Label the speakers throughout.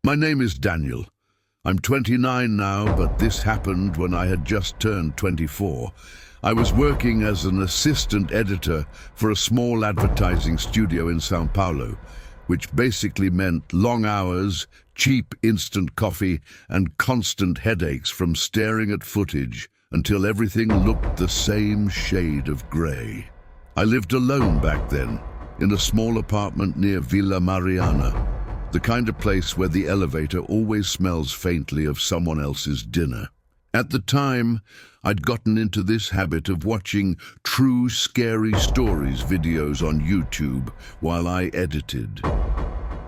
Speaker 1: My name is Daniel. I'm 29 now, but this happened when I had just turned 24. I was working as an assistant editor for a small advertising studio in São Paulo, which basically meant long hours, cheap instant coffee, and constant headaches from staring at footage until everything looked the same shade of grey. I lived alone back then, in a small apartment near Villa Mariana, the kind of place where the elevator always smells faintly of someone else's dinner. At the time, I'd gotten into this habit of watching true scary stories videos on YouTube while I edited.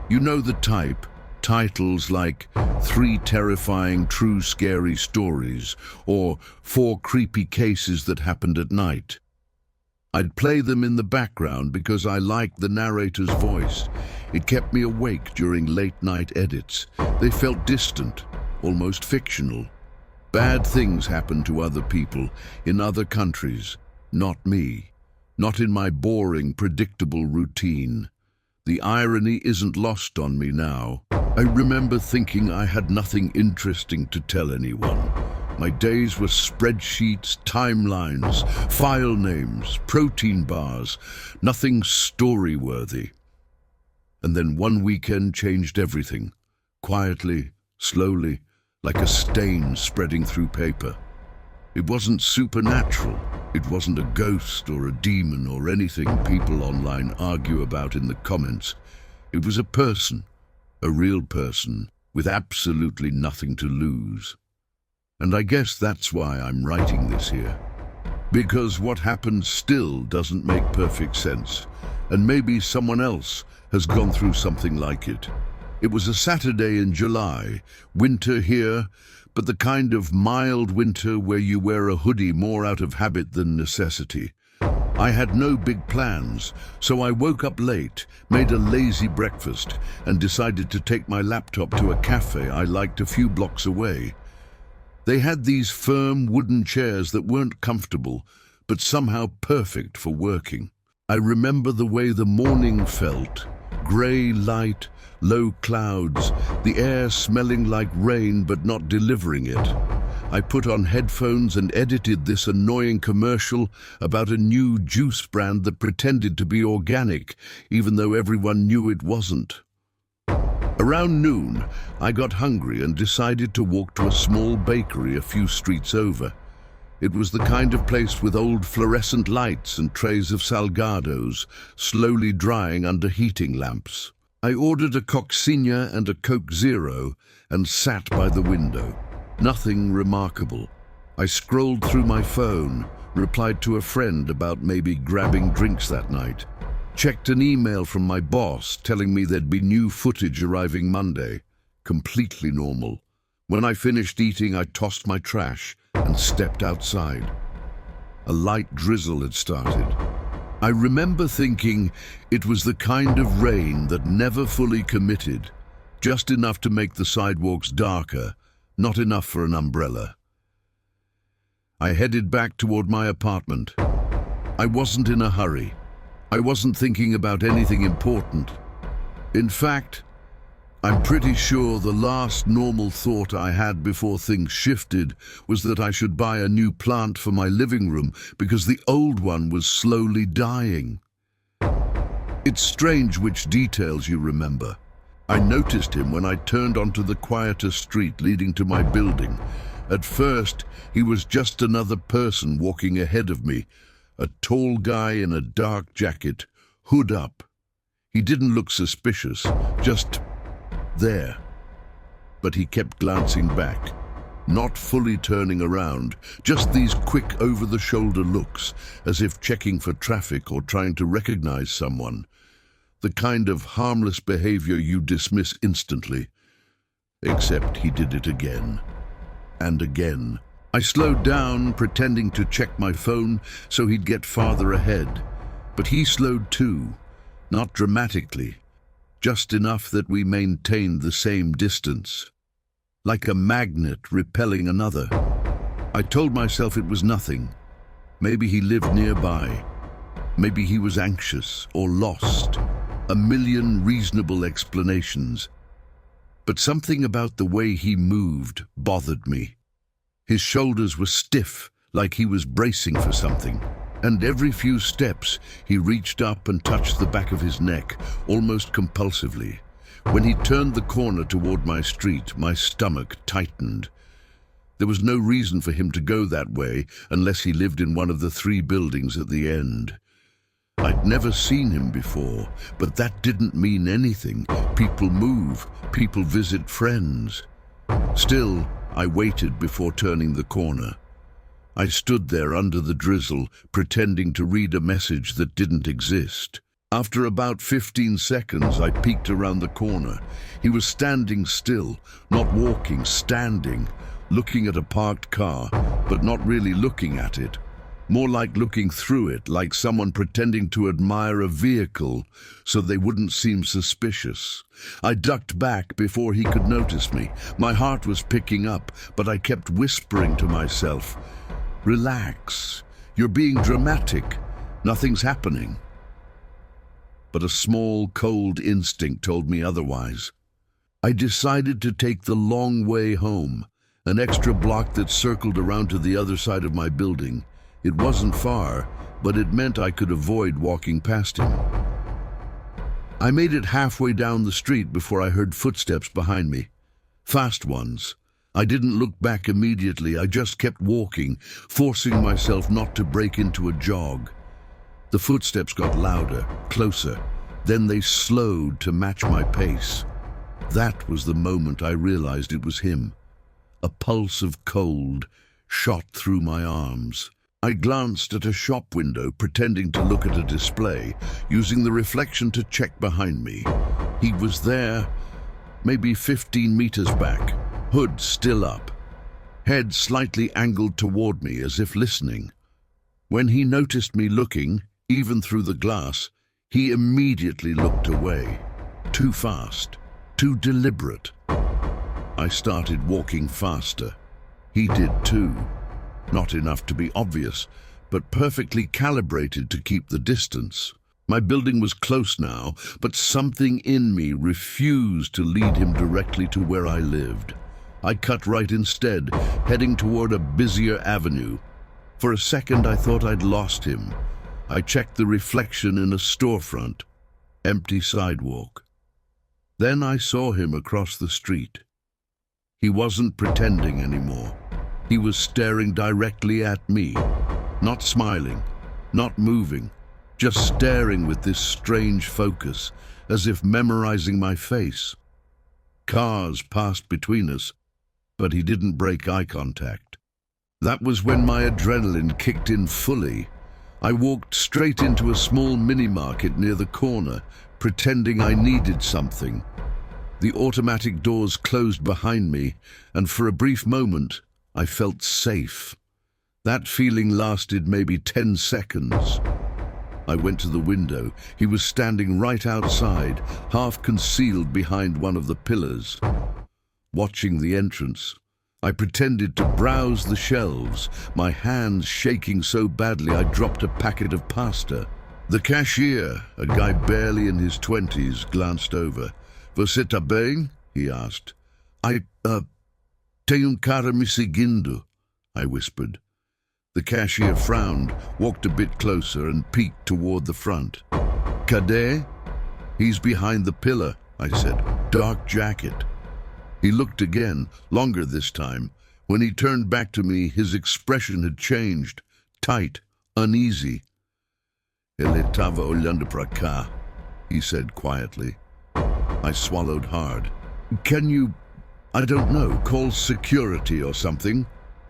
Speaker 1: You know the type, titles like 3 terrifying true scary stories or 4 creepy cases that happened at night. I'd play them in the background because I liked the narrator's voice. It kept me awake during late-night edits. They felt distant, almost fictional. Bad things happen to other people in other countries, not me, not in my boring, predictable routine. The irony isn't lost on me now. I remember thinking I had nothing interesting to tell anyone. My days were spreadsheets, timelines, file names, protein bars, nothing story-worthy. And then one weekend changed everything, quietly, slowly, like a stain spreading through paper. It wasn't supernatural. It wasn't a ghost or a demon or anything people online argue about in the comments. It was a person, a real person, with absolutely nothing to lose. And I guess that's why I'm writing this here. Because what happened still doesn't make perfect sense, and maybe someone else has gone through something like it. It was a Saturday in July, winter here, but the kind of mild winter where you wear a hoodie more out of habit than necessity. I had no big plans, so I woke up late, made a lazy breakfast, and decided to take my laptop to a cafe I liked a few blocks away. They had these firm wooden chairs that weren't comfortable, but somehow perfect for working. I remember the way the morning felt, grey light, low clouds, the air smelling like rain but not delivering it. I put on headphones and edited this annoying commercial about a new juice brand that pretended to be organic, even though everyone knew it wasn't. Around noon, I got hungry and decided to walk to a small bakery a few streets over. It was the kind of place with old fluorescent lights and trays of salgados, slowly drying under heating lamps. I ordered a coccinha and a Coke Zero and sat by the window. Nothing remarkable. I scrolled through my phone, replied to a friend about maybe grabbing drinks that night. Checked an email from my boss telling me there'd be new footage arriving Monday. Completely normal. When I finished eating, I tossed my trash and stepped outside. A light drizzle had started. I remember thinking it was the kind of rain that never fully committed, just enough to make the sidewalks darker, not enough for an umbrella. I headed back toward my apartment. I wasn't in a hurry. I wasn't thinking about anything important. In fact, I'm pretty sure the last normal thought I had before things shifted was that I should buy a new plant for my living room because the old one was slowly dying. It's strange which details you remember. I noticed him when I turned onto the quieter street leading to my building. At first, he was just another person walking ahead of me, a tall guy in a dark jacket, hood up. He didn't look suspicious, just there. But he kept glancing back, not fully turning around, just these quick over-the-shoulder looks, as if checking for traffic or trying to recognize someone. The kind of harmless behavior you dismiss instantly. Except he did it again. And again. I slowed down, pretending to check my phone so he'd get farther ahead. But he slowed too, not dramatically, just enough that we maintained the same distance. Like a magnet repelling another. I told myself it was nothing. Maybe he lived nearby. Maybe he was anxious or lost. A million reasonable explanations. But something about the way he moved bothered me. His shoulders were stiff, like he was bracing for something. And every few steps, he reached up and touched the back of his neck, almost compulsively. When he turned the corner toward my street, my stomach tightened. There was no reason for him to go that way unless he lived in one of the 3 buildings at the end. I'd never seen him before, but that didn't mean anything. People move, people visit friends. Still, I waited before turning the corner. I stood there under the drizzle, pretending to read a message that didn't exist. After about 15 seconds, I peeked around the corner. He was standing still, not walking, standing, looking at a parked car, but not really looking at it. More like looking through it, like someone pretending to admire a vehicle so they wouldn't seem suspicious. I ducked back before he could notice me. My heart was picking up, but I kept whispering to myself, "Relax, you're being dramatic. Nothing's happening." But a small, cold instinct told me otherwise. I decided to take the long way home, an extra block that circled around to the other side of my building. It wasn't far, but it meant I could avoid walking past him. I made it halfway down the street before I heard footsteps behind me. Fast ones. I didn't look back immediately. I just kept walking, forcing myself not to break into a jog. The footsteps got louder, closer. Then they slowed to match my pace. That was the moment I realized it was him. A pulse of cold shot through my arms. I glanced at a shop window, pretending to look at a display, using the reflection to check behind me. He was there, maybe 15 meters back, hood still up, head slightly angled toward me as if listening. When he noticed me looking, even through the glass, he immediately looked away. Too fast, too deliberate. I started walking faster. He did too. Not enough to be obvious, but perfectly calibrated to keep the distance. My building was close now, but something in me refused to lead him directly to where I lived. I cut right instead, heading toward a busier avenue. For a second, I thought I'd lost him. I checked the reflection in a storefront. Empty sidewalk. Then I saw him across the street. He wasn't pretending anymore. He was staring directly at me, not smiling, not moving, just staring with this strange focus, as if memorizing my face. Cars passed between us, but he didn't break eye contact. That was when my adrenaline kicked in fully. I walked straight into a small mini-market near the corner, pretending I needed something. The automatic doors closed behind me, and for a brief moment, I felt safe. That feeling lasted maybe 10 seconds. I went to the window. He was standing right outside, half concealed behind one of the pillars. Watching the entrance, I pretended to browse the shelves, my hands shaking so badly I dropped a packet of pasta. The cashier, a guy barely in his 20s, glanced over. "Você tá bem?" he asked. Tem cara me seguindo," I whispered. The cashier frowned, walked a bit closer, and peeked toward the front. "Cadê?" "He's behind the pillar," I said. "Dark jacket." He looked again, longer this time. When he turned back to me, his expression had changed, tight, uneasy. "Ele estava olhando pra cá," he said quietly. I swallowed hard. "Can you, I don't know, call security or something?"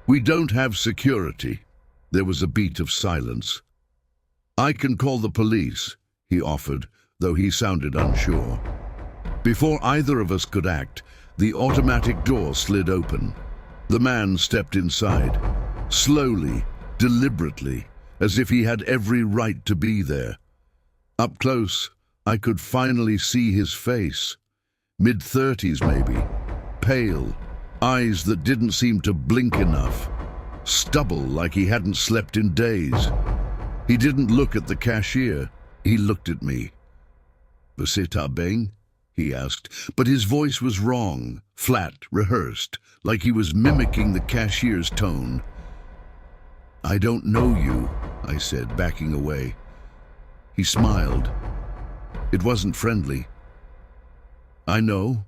Speaker 1: "We don't have security." There was a beat of silence. "I can call the police," he offered, though he sounded unsure. Before either of us could act, the automatic door slid open. The man stepped inside, slowly, deliberately, as if he had every right to be there. Up close, I could finally see his face. Mid-30s maybe. Pale, eyes that didn't seem to blink enough. Stubble like he hadn't slept in days. He didn't look at the cashier. He looked at me. "Você tá bem?" he asked, but his voice was wrong, flat, rehearsed, like he was mimicking the cashier's tone. "I don't know you," I said, backing away. He smiled. It wasn't friendly. "I know."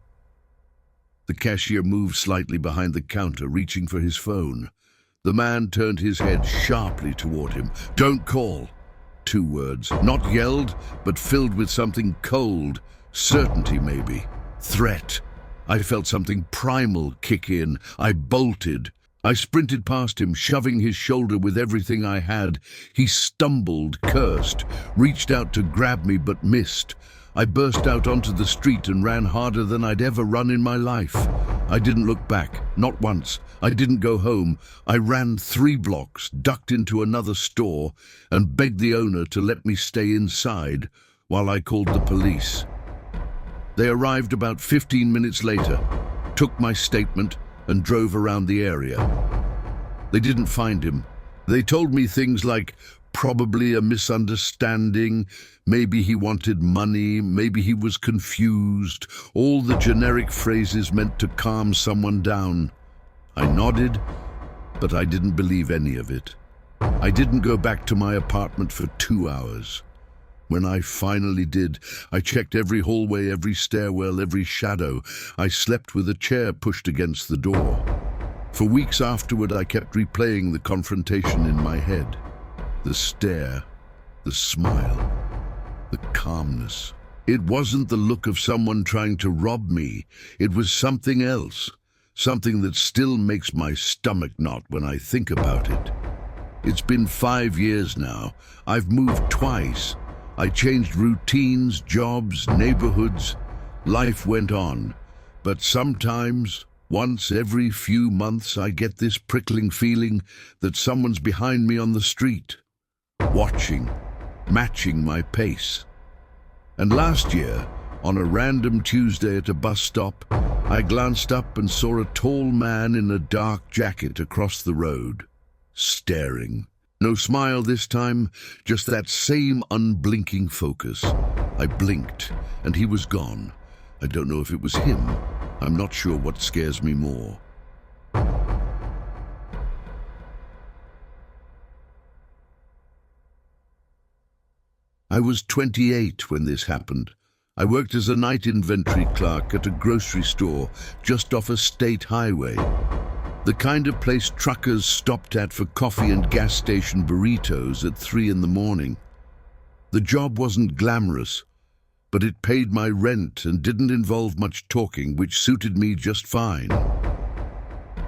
Speaker 1: The cashier moved slightly behind the counter, reaching for his phone. The man turned his head sharply toward him. "Don't call." 2 words, not yelled, but filled with something cold. Certainty, maybe. Threat. I felt something primal kick in. I bolted. I sprinted past him, shoving his shoulder with everything I had. He stumbled, cursed, reached out to grab me but missed. I burst out onto the street and ran harder than I'd ever run in my life. I didn't look back, not once. I didn't go home. I ran 3 blocks, ducked into another store, and begged the owner to let me stay inside while I called the police. They arrived about 15 minutes later, took my statement, and drove around the area. They didn't find him. They told me things like, probably a misunderstanding, maybe he wanted money, maybe he was confused, all the generic phrases meant to calm someone down. I nodded, but I didn't believe any of it. I didn't go back to my apartment for 2 hours. When I finally did, I checked every hallway, every stairwell, every shadow. I slept with a chair pushed against the door. For weeks afterward, I kept replaying the confrontation in my head. The stare, the smile, the calmness. It wasn't the look of someone trying to rob me. It was something else, something that still makes my stomach knot when I think about it. It's been 5 years now. I've moved twice. I changed routines, jobs, neighborhoods. Life went on. But sometimes, once every few months, I get this prickling feeling that someone's behind me on the street, watching, matching my pace. And last year, on a random Tuesday at a bus stop, I glanced up and saw a tall man in a dark jacket across the road, staring. No smile this time, just that same unblinking focus. I blinked, and he was gone. I don't know if it was him. I'm not sure what scares me more. I was 28 when this happened. I worked as a night inventory clerk at a grocery store just off a state highway. The kind of place truckers stopped at for coffee and gas station burritos at 3 in the morning. The job wasn't glamorous, but it paid my rent and didn't involve much talking, which suited me just fine.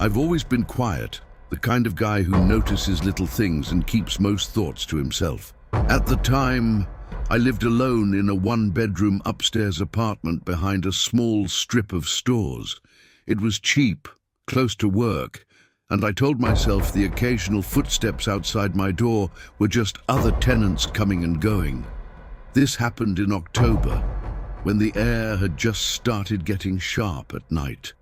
Speaker 1: I've always been quiet, the kind of guy who notices little things and keeps most thoughts to himself. At the time, I lived alone in a 1-bedroom upstairs apartment behind a small strip of stores. It was cheap, close to work, and I told myself the occasional footsteps outside my door were just other tenants coming and going. This happened in October, when the air had just started getting sharp at night.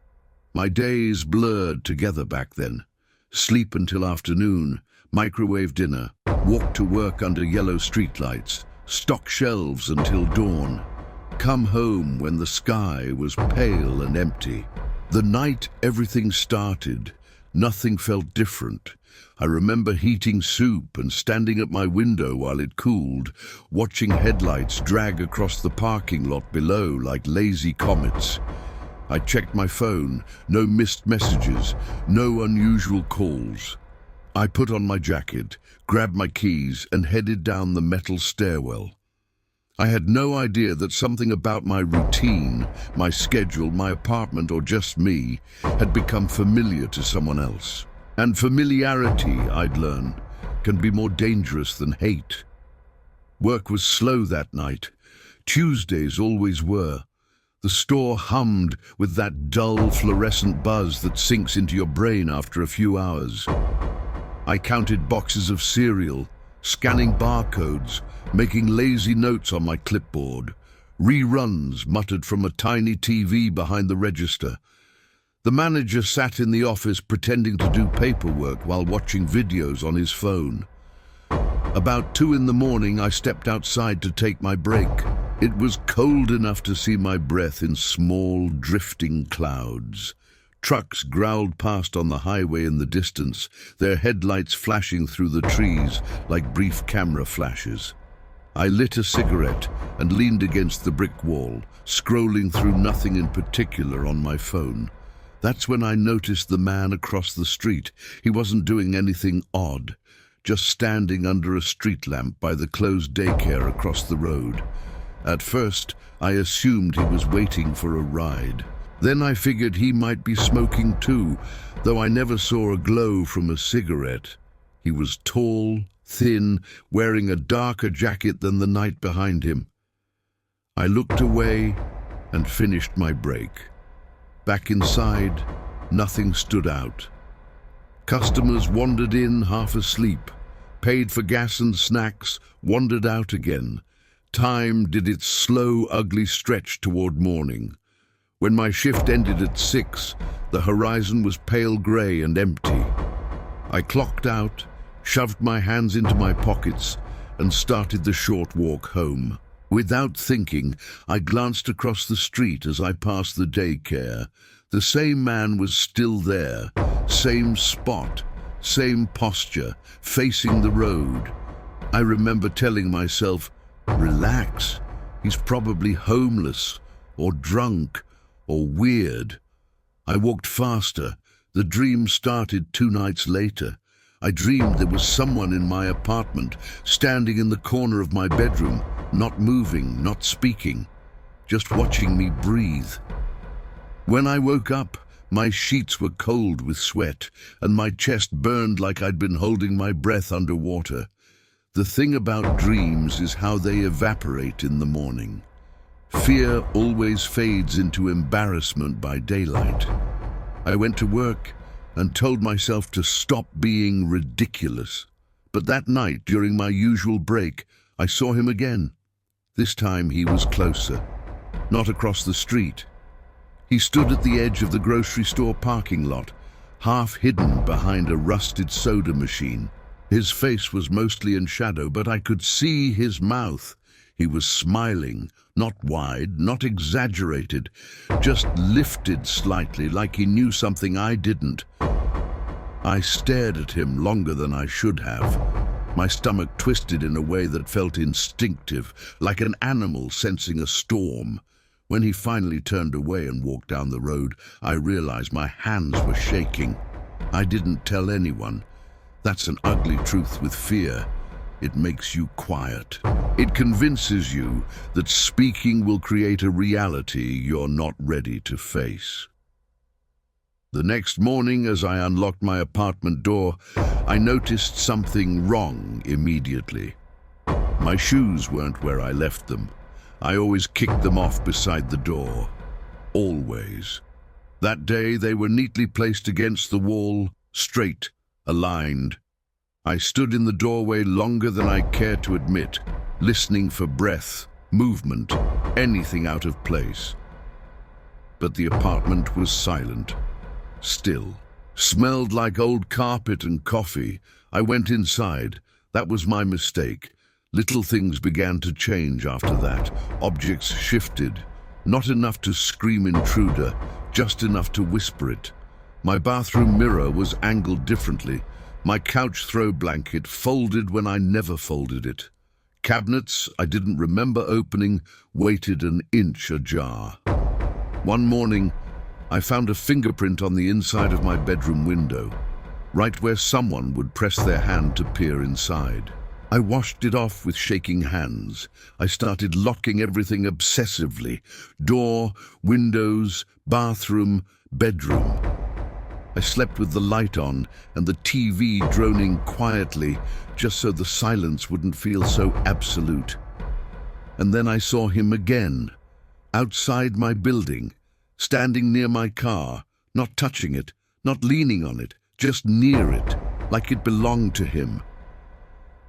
Speaker 1: My days blurred together back then. Sleep until afternoon, microwave dinner, walk to work under yellow streetlights, stock shelves until dawn, come home when the sky was pale and empty. The night everything started, nothing felt different. I remember heating soup and standing at my window while it cooled, watching headlights drag across the parking lot below like lazy comets. I checked my phone, no missed messages, no unusual calls. I put on my jacket, grabbed my keys, and headed down the metal stairwell. I had no idea that something about my routine, my schedule, my apartment, or just me, had become familiar to someone else. And familiarity, I'd learned, can be more dangerous than hate. Work was slow that night. Tuesdays always were. The store hummed with that dull fluorescent buzz that sinks into your brain after a few hours. I counted boxes of cereal, scanning barcodes, making lazy notes on my clipboard. Reruns muttered from a tiny TV behind the register. The manager sat in the office pretending to do paperwork while watching videos on his phone. About 2 in the morning, I stepped outside to take my break. It was cold enough to see my breath in small, drifting clouds. Trucks growled past on the highway in the distance, their headlights flashing through the trees like brief camera flashes. I lit a cigarette and leaned against the brick wall, scrolling through nothing in particular on my phone. That's when I noticed the man across the street. He wasn't doing anything odd, just standing under a street lamp by the closed daycare across the road. At first, I assumed he was waiting for a ride. Then I figured he might be smoking too, though I never saw a glow from a cigarette. He was tall, thin, wearing a darker jacket than the night behind him. I looked away and finished my break. Back inside, nothing stood out. Customers wandered in half asleep, paid for gas and snacks, wandered out again. Time did its slow, ugly stretch toward morning. When my shift ended at 6, the horizon was pale grey and empty. I clocked out, shoved my hands into my pockets, and started the short walk home. Without thinking, I glanced across the street as I passed the daycare. The same man was still there, same spot, same posture, facing the road. I remember telling myself, relax, he's probably homeless, or drunk, or weird. I walked faster. The dream started 2 nights later. I dreamed there was someone in my apartment, standing in the corner of my bedroom, not moving, not speaking, just watching me breathe. When I woke up, my sheets were cold with sweat, and my chest burned like I'd been holding my breath underwater. The thing about dreams is how they evaporate in the morning. Fear always fades into embarrassment by daylight. I went to work and told myself to stop being ridiculous. But that night, during my usual break, I saw him again. This time he was closer, not across the street. He stood at the edge of the grocery store parking lot, half hidden behind a rusted soda machine. His face was mostly in shadow, but I could see his mouth. He was smiling, not wide, not exaggerated, just lifted slightly, like he knew something I didn't. I stared at him longer than I should have. My stomach twisted in a way that felt instinctive, like an animal sensing a storm. When he finally turned away and walked down the road, I realized my hands were shaking. I didn't tell anyone. That's an ugly truth with fear. It makes you quiet. It convinces you that speaking will create a reality you're not ready to face. The next morning, as I unlocked my apartment door, I noticed something wrong immediately. My shoes weren't where I left them. I always kicked them off beside the door. Always. That day, they were neatly placed against the wall, straight, aligned. I stood in the doorway longer than I cared to admit, listening for breath, movement, anything out of place. But the apartment was silent, still. Smelled like old carpet and coffee. I went inside. That was my mistake. Little things began to change after that. Objects shifted. Not enough to scream intruder, just enough to whisper it. My bathroom mirror was angled differently. My couch throw blanket folded when I never folded it. Cabinets I didn't remember opening waited an inch ajar. One morning, I found a fingerprint on the inside of my bedroom window, right where someone would press their hand to peer inside. I washed it off with shaking hands. I started locking everything obsessively. Door, windows, bathroom, bedroom. I slept with the light on and the TV droning quietly, just so the silence wouldn't feel so absolute. And then I saw him again, outside my building, standing near my car, not touching it, not leaning on it, just near it, like it belonged to him.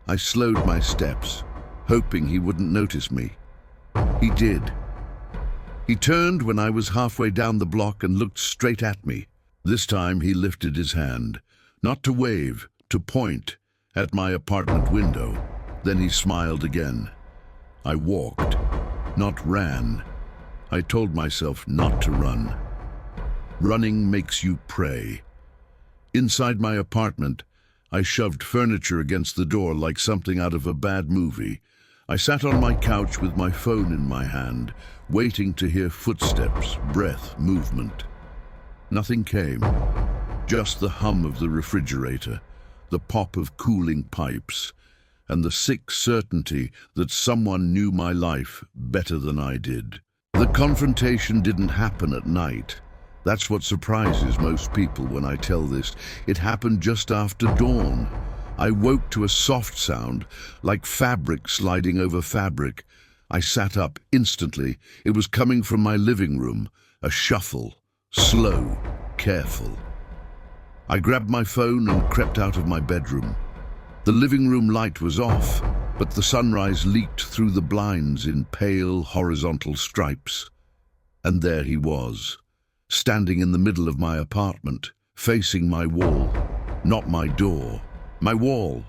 Speaker 1: I slowed my steps, hoping he wouldn't notice me. He did. He turned when I was halfway down the block and looked straight at me. This time he lifted his hand, not to wave, to point, at my apartment window. Then he smiled again. I walked. not ran. I told myself not to run. Running makes you pray. Inside my apartment, I shoved furniture against the door like something out of a bad movie. I sat on my couch with my phone in my hand, waiting to hear footsteps, breath, movement. Nothing came, just the hum of the refrigerator, the pop of cooling pipes, and the sick certainty that someone knew my life better than I did. The confrontation didn't happen at night. That's what surprises most people when I tell this. It happened just after dawn. I woke to a soft sound, like fabric sliding over fabric. I sat up instantly. It was coming from my living room, a shuffle, slow, careful. I grabbed my phone and crept out of my bedroom. The living room light was off, but the sunrise leaked through the blinds in pale, horizontal stripes. And there he was, standing in the middle of my apartment, facing my wall, not my door, my wall,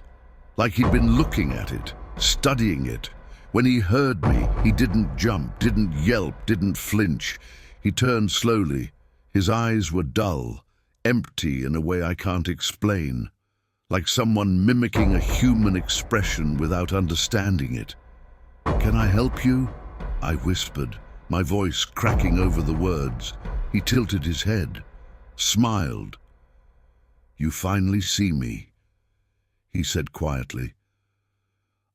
Speaker 1: like he'd been looking at it, studying it. When he heard me, he didn't jump, didn't yelp, didn't flinch. He turned slowly. His eyes were dull, empty in a way I can't explain, like someone mimicking a human expression without understanding it. "Can I help you?" I whispered, my voice cracking over the words. He tilted his head, smiled. "You finally see me," he said quietly.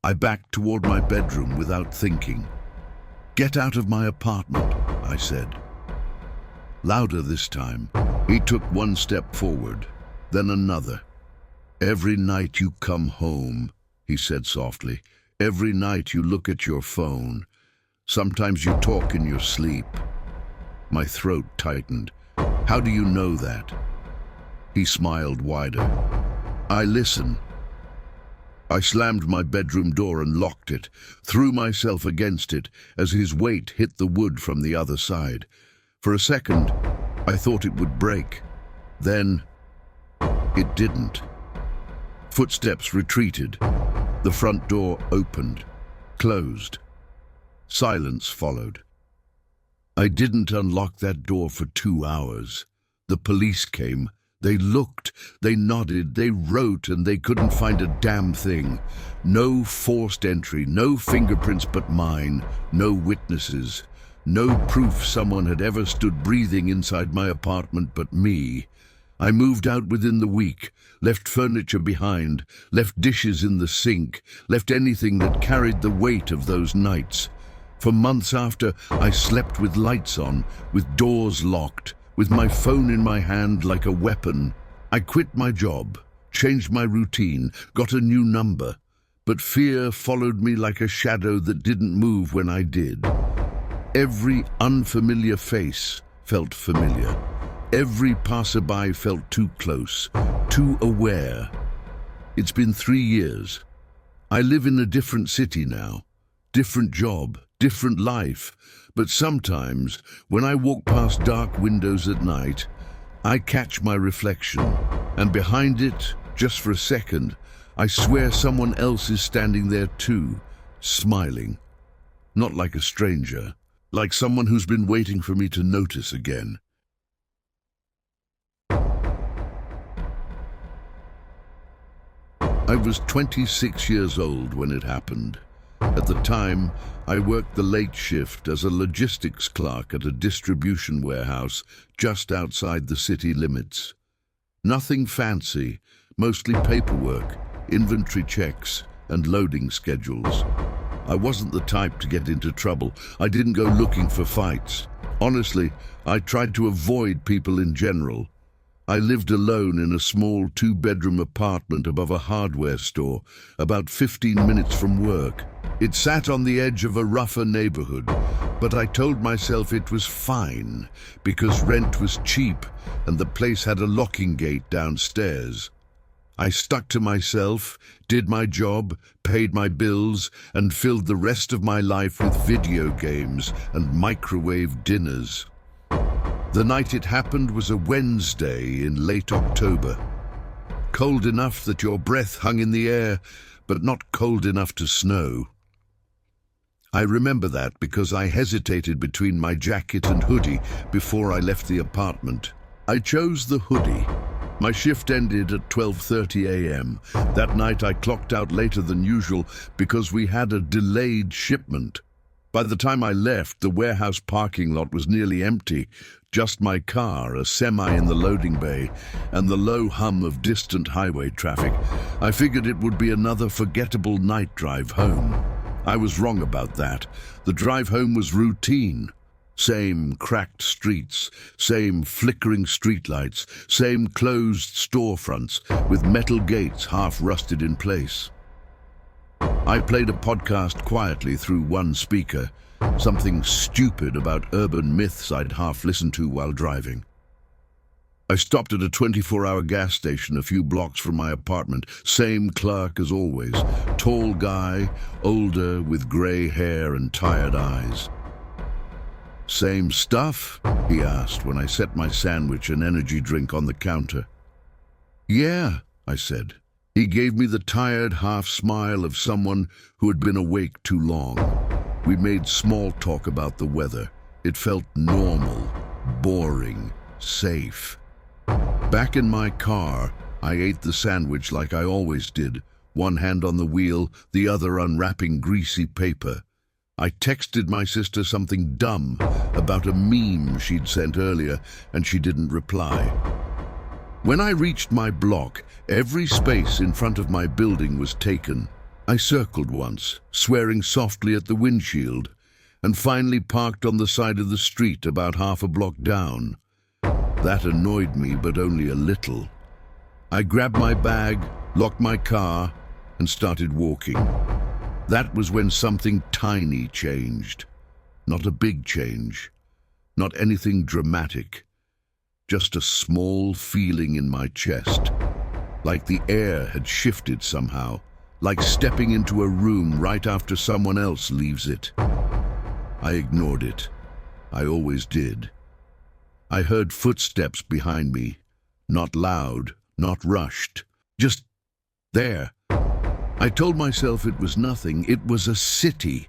Speaker 1: I backed toward my bedroom without thinking. "Get out of my apartment," I said. Louder this time. He took one step forward, then another. "Every night you come home," he said softly. "Every night you look at your phone. Sometimes you talk in your sleep." My throat tightened. "How do you know that?" He smiled wider. "I listen." I slammed my bedroom door and locked it, threw myself against it as his weight hit the wood from the other side. For a second, I thought it would break. Then, it didn't. Footsteps retreated. The front door opened, closed. Silence followed. I didn't unlock that door for 2 hours. The police came. They looked, they nodded, they wrote, and they couldn't find a damn thing. No forced entry, no fingerprints but mine, no witnesses. No proof someone had ever stood breathing inside my apartment but me. I moved out within the week, left furniture behind, left dishes in the sink, left anything that carried the weight of those nights. For months after, I slept with lights on, with doors locked, with my phone in my hand like a weapon. I quit my job, changed my routine, got a new number. But fear followed me like a shadow that didn't move when I did. Every unfamiliar face felt familiar. Every passerby felt too close, too aware. It's been 3 years. I live in a different city now, different job, different life. But sometimes, when I walk past dark windows at night, I catch my reflection, and behind it, just for a second, I swear someone else is standing there too, smiling. Not like a stranger, like someone who's been waiting for me to notice again. I was 26 years old when it happened. At the time, I worked the late shift as a logistics clerk at a distribution warehouse just outside the city limits. Nothing fancy, mostly paperwork, inventory checks, and loading schedules. I wasn't the type to get into trouble. I didn't go looking for fights. Honestly, I tried to avoid people in general. I lived alone in a small 2-bedroom apartment above a hardware store, about 15 minutes from work. It sat on the edge of a rougher neighborhood, but I told myself it was fine because rent was cheap and the place had a locking gate downstairs. I stuck to myself, did my job, paid my bills, and filled the rest of my life with video games and microwave dinners. The night it happened was a Wednesday in late October. Cold enough that your breath hung in the air, but not cold enough to snow. I remember that because I hesitated between my jacket and hoodie before I left the apartment. I chose the hoodie. My shift ended at 12:30 a.m. That night I clocked out later than usual because we had a delayed shipment. By the time I left, the warehouse parking lot was nearly empty. Just my car, a semi in the loading bay, and the low hum of distant highway traffic. I figured it would be another forgettable night drive home. I was wrong about that. The drive home was routine. Same cracked streets, same flickering streetlights, same closed storefronts with metal gates half rusted in place. I played a podcast quietly through one speaker, something stupid about urban myths I'd half listened to while driving. I stopped at a 24-hour gas station a few blocks from my apartment. Same clerk as always, tall guy, older with grey hair and tired eyes. "Same stuff?" he asked when I set my sandwich and energy drink on the counter. "Yeah," I said. He gave me the tired half-smile of someone who had been awake too long. We made small talk about the weather. It felt normal, boring, safe. Back in my car, I ate the sandwich like I always did, one hand on the wheel, the other unwrapping greasy paper. I texted my sister something dumb about a meme she'd sent earlier, and she didn't reply. When I reached my block, every space in front of my building was taken. I circled once, swearing softly at the windshield, and finally parked on the side of the street about half a block down. That annoyed me, but only a little. I grabbed my bag, locked my car, and started walking. That was when something tiny changed. Not a big change, not anything dramatic. Just a small feeling in my chest, like the air had shifted somehow, like stepping into a room right after someone else leaves it. I ignored it. I always did. I heard footsteps behind me, not loud, not rushed, just there. I told myself it was nothing. It was a city.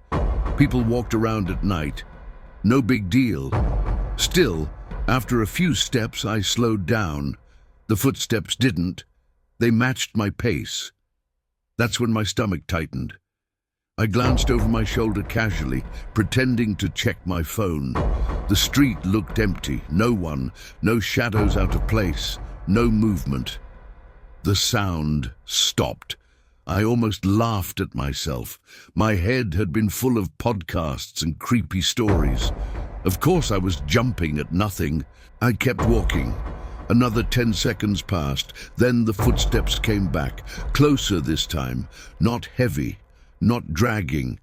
Speaker 1: People walked around at night. No big deal. Still, after a few steps, I slowed down. The footsteps didn't. They matched my pace. That's when my stomach tightened. I glanced over my shoulder casually, pretending to check my phone. The street looked empty. No one, no shadows out of place, no movement. The sound stopped. I almost laughed at myself. My head had been full of podcasts and creepy stories. Of course I was jumping at nothing. I kept walking. Another 10 seconds passed. Then the footsteps came back, closer this time, not heavy, not dragging,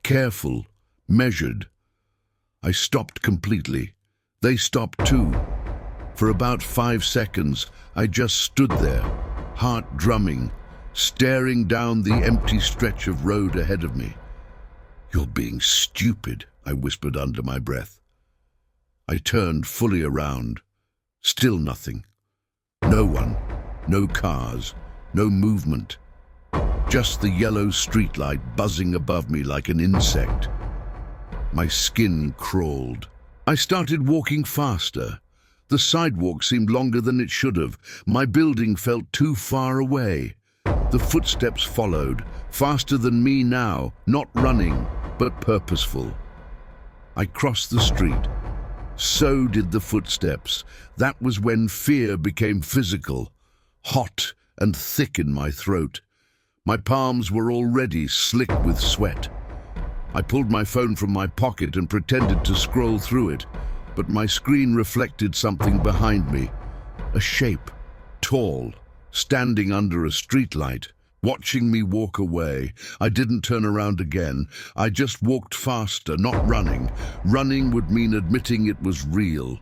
Speaker 1: careful, measured. I stopped completely. They stopped too. For about 5 seconds, I just stood there, heart drumming, staring down the empty stretch of road ahead of me. "You're being stupid," I whispered under my breath. I turned fully around. Still nothing. No one, no cars, no movement. Just the yellow streetlight buzzing above me like an insect. My skin crawled. I started walking faster. The sidewalk seemed longer than it should have. My building felt too far away. The footsteps followed, faster than me now, not running, but purposeful. I crossed the street. So did the footsteps. That was when fear became physical, hot and thick in my throat. My palms were already slick with sweat. I pulled my phone from my pocket and pretended to scroll through it, but my screen reflected something behind me. A shape, tall, standing under a streetlight, watching me walk away. I didn't turn around again. I just walked faster, not running. Running would mean admitting it was real.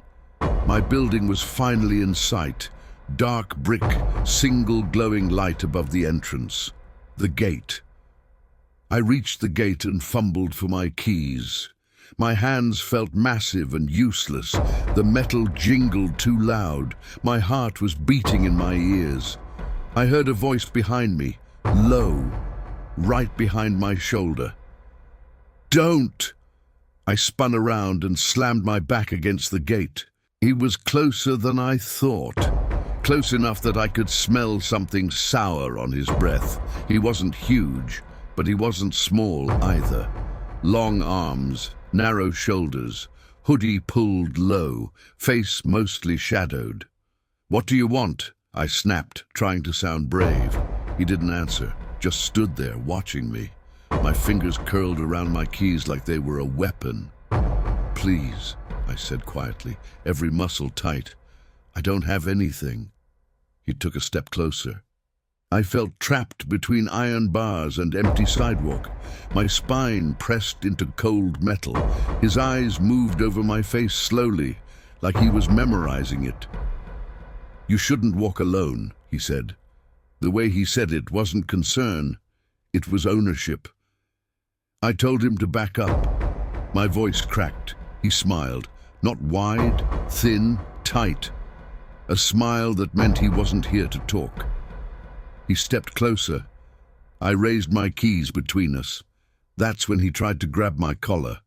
Speaker 1: My building was finally in sight. Dark brick, single glowing light above the entrance. The gate. I reached the gate and fumbled for my keys. My hands felt massive and useless. The metal jingled too loud. My heart was beating in my ears. I heard a voice behind me, low, right behind my shoulder. Don't! I spun around and slammed my back against the gate. He was closer than I thought. Close enough that I could smell something sour on his breath. He wasn't huge, but he wasn't small either. Long arms, narrow shoulders, hoodie pulled low, face mostly shadowed. "What do you want?" I snapped, trying to sound brave. He didn't answer, just stood there watching me. My fingers curled around my keys like they were a weapon. "Please," I said quietly, every muscle tight. "I don't have anything." He took a step closer. I felt trapped between iron bars and empty sidewalk. My spine pressed into cold metal. His eyes moved over my face slowly, like he was memorizing it. "You shouldn't walk alone," he said. The way he said it wasn't concern, it was ownership. I told him to back up. My voice cracked. He smiled, not wide, thin, tight. A smile that meant he wasn't here to talk. He stepped closer. I raised my keys between us. That's when he tried to grab my collar.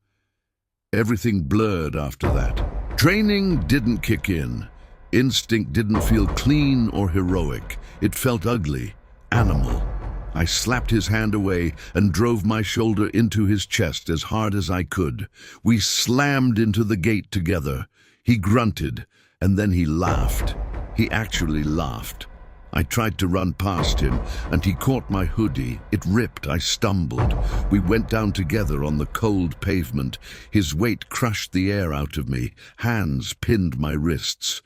Speaker 1: Everything blurred after that. Training didn't kick in. Instinct didn't feel clean or heroic. It felt ugly, animal. I slapped his hand away and drove my shoulder into his chest as hard as I could. We slammed into the gate together. He grunted, and then he laughed. He actually laughed. I tried to run past him, and he caught my hoodie. It ripped. I stumbled. We went down together on the cold pavement. His weight crushed the air out of me. Hands pinned my wrists.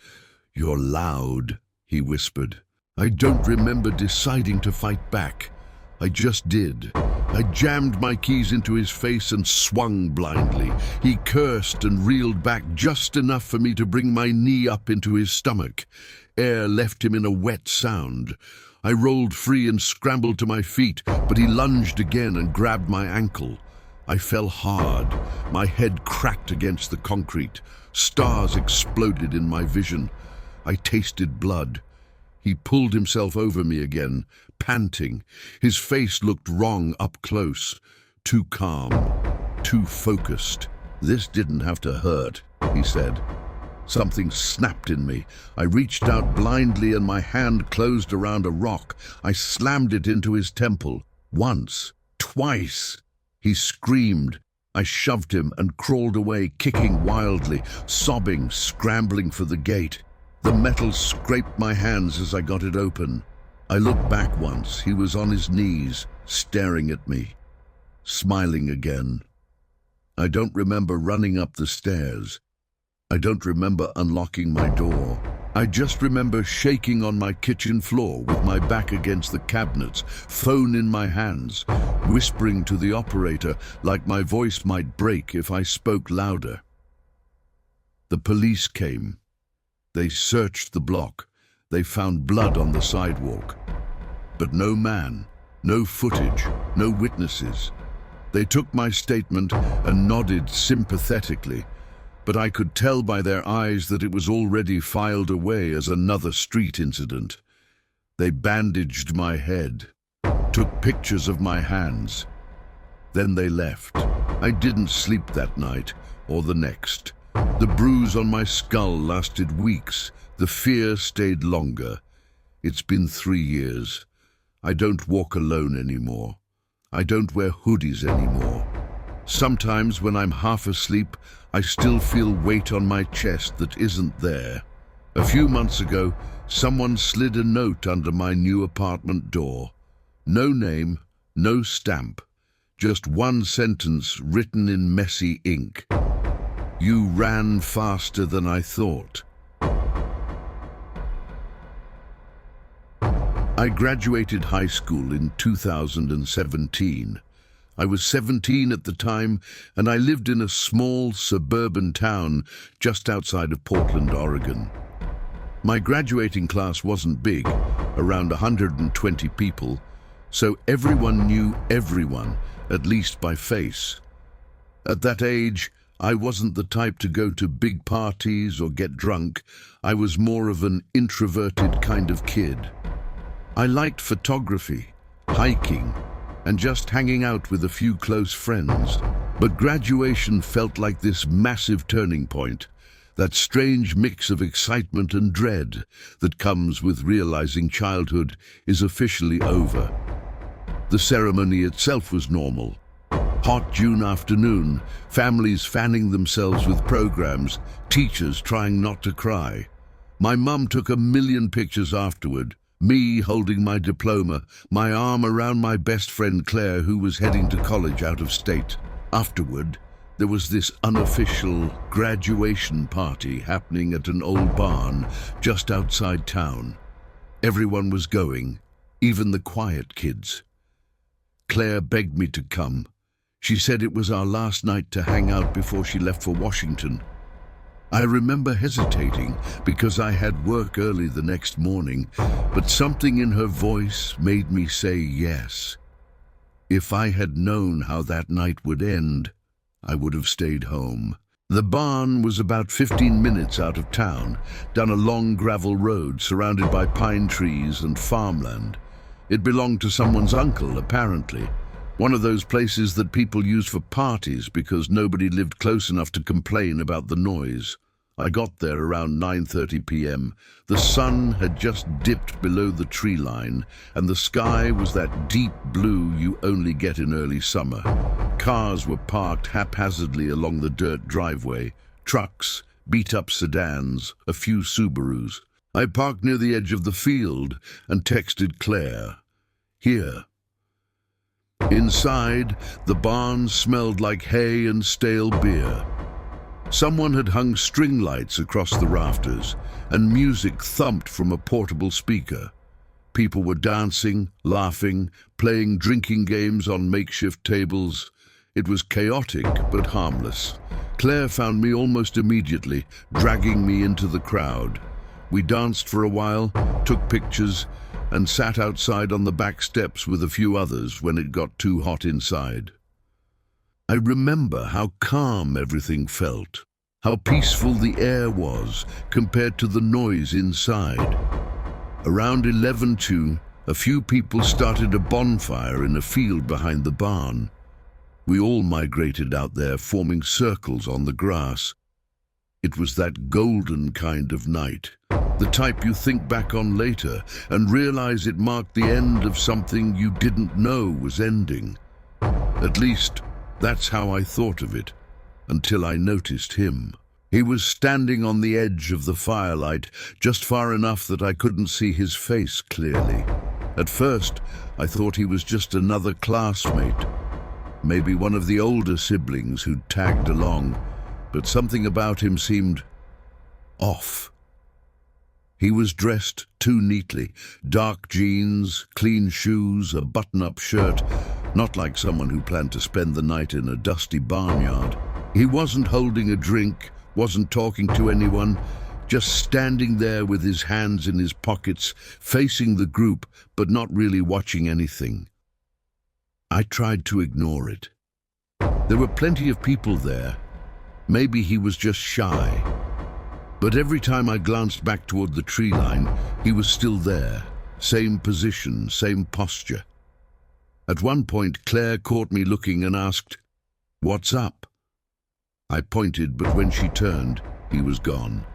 Speaker 1: "You're loud," he whispered. I don't remember deciding to fight back. I just did. I jammed my keys into his face and swung blindly. He cursed and reeled back just enough for me to bring my knee up into his stomach. Air left him in a wet sound. I rolled free and scrambled to my feet, but he lunged again and grabbed my ankle. I fell hard. My head cracked against the concrete. Stars exploded in my vision. I tasted blood. He pulled himself over me again, panting. His face looked wrong up close. Too calm, too focused. "This didn't have to hurt," he said. Something snapped in me. I reached out blindly and my hand closed around a rock. I slammed it into his temple. Once, twice. He screamed. I shoved him and crawled away, kicking wildly, sobbing, scrambling for the gate. The metal scraped my hands as I got it open. I looked back once. He was on his knees, staring at me, smiling again. I don't remember running up the stairs. I don't remember unlocking my door. I just remember shaking on my kitchen floor with my back against the cabinets, phone in my hands, whispering to the operator like my voice might break if I spoke louder. The police came. They searched the block. They found blood on the sidewalk. But no man, no footage, no witnesses. They took my statement and nodded sympathetically, but I could tell by their eyes that it was already filed away as another street incident. They bandaged my head, took pictures of my hands. Then they left. I didn't sleep that night or the next. The bruise on my skull lasted weeks. The fear stayed longer. It's been 3 years. I don't walk alone anymore. I don't wear hoodies anymore. Sometimes when I'm half asleep, I still feel weight on my chest that isn't there. A few months ago, someone slid a note under my new apartment door. No name, no stamp, just one sentence written in messy ink. "You ran faster than I thought." I graduated high school in 2017. I was 17 at the time, and I lived in a small suburban town just outside of Portland, Oregon. My graduating class wasn't big, around 120 people, so everyone knew everyone, at least by face. At that age, I wasn't the type to go to big parties or get drunk. I was more of an introverted kind of kid. I liked photography, hiking, and just hanging out with a few close friends. But graduation felt like this massive turning point, that strange mix of excitement and dread that comes with realizing childhood is officially over. The ceremony itself was normal. Hot June afternoon, families fanning themselves with programs, teachers trying not to cry. My mum took 1,000,000 pictures afterward, me holding my diploma, my arm around my best friend Claire, who was heading to college out of state. Afterward, there was this unofficial graduation party happening at an old barn just outside town. Everyone was going, even the quiet kids. Claire begged me to come. She said it was our last night to hang out before she left for Washington. I remember hesitating because I had work early the next morning, but something in her voice made me say yes. If I had known how that night would end, I would have stayed home. The barn was about 15 minutes out of town, down a long gravel road surrounded by pine trees and farmland. It belonged to someone's uncle, apparently. One of those places that people use for parties because nobody lived close enough to complain about the noise. I got there around 9:30 p.m. The sun had just dipped below the tree line, and the sky was that deep blue you only get in early summer. Cars were parked haphazardly along the dirt driveway, trucks, beat-up sedans, a few Subarus. I parked near the edge of the field and texted Claire. Here. Inside, the barn smelled like hay and stale beer. Someone had hung string lights across the rafters, and music thumped from a portable speaker. People were dancing, laughing, playing drinking games on makeshift tables. It was chaotic but harmless. Claire found me almost immediately, dragging me into the crowd. We danced for a while, took pictures, and sat outside on the back steps with a few others when it got too hot inside. I remember how calm everything felt, how peaceful the air was compared to the noise inside. Around 11:02, a few people started a bonfire in a field behind the barn. We all migrated out there, forming circles on the grass. It was that golden kind of night, the type you think back on later and realize it marked the end of something you didn't know was ending. At least, that's how I thought of it, until I noticed him. He was standing on the edge of the firelight, just far enough that I couldn't see his face clearly. At first, I thought he was just another classmate, maybe one of the older siblings who'd tagged along, but something about him seemed off. He was dressed too neatly, dark jeans, clean shoes, a button-up shirt, not like someone who planned to spend the night in a dusty barnyard. He wasn't holding a drink, wasn't talking to anyone, just standing there with his hands in his pockets, facing the group, but not really watching anything. I tried to ignore it. There were plenty of people there. Maybe he was just shy. But every time I glanced back toward the tree line, he was still there. Same position, same posture. At one point, Claire caught me looking and asked, "What's up?" I pointed, but when she turned, he was gone.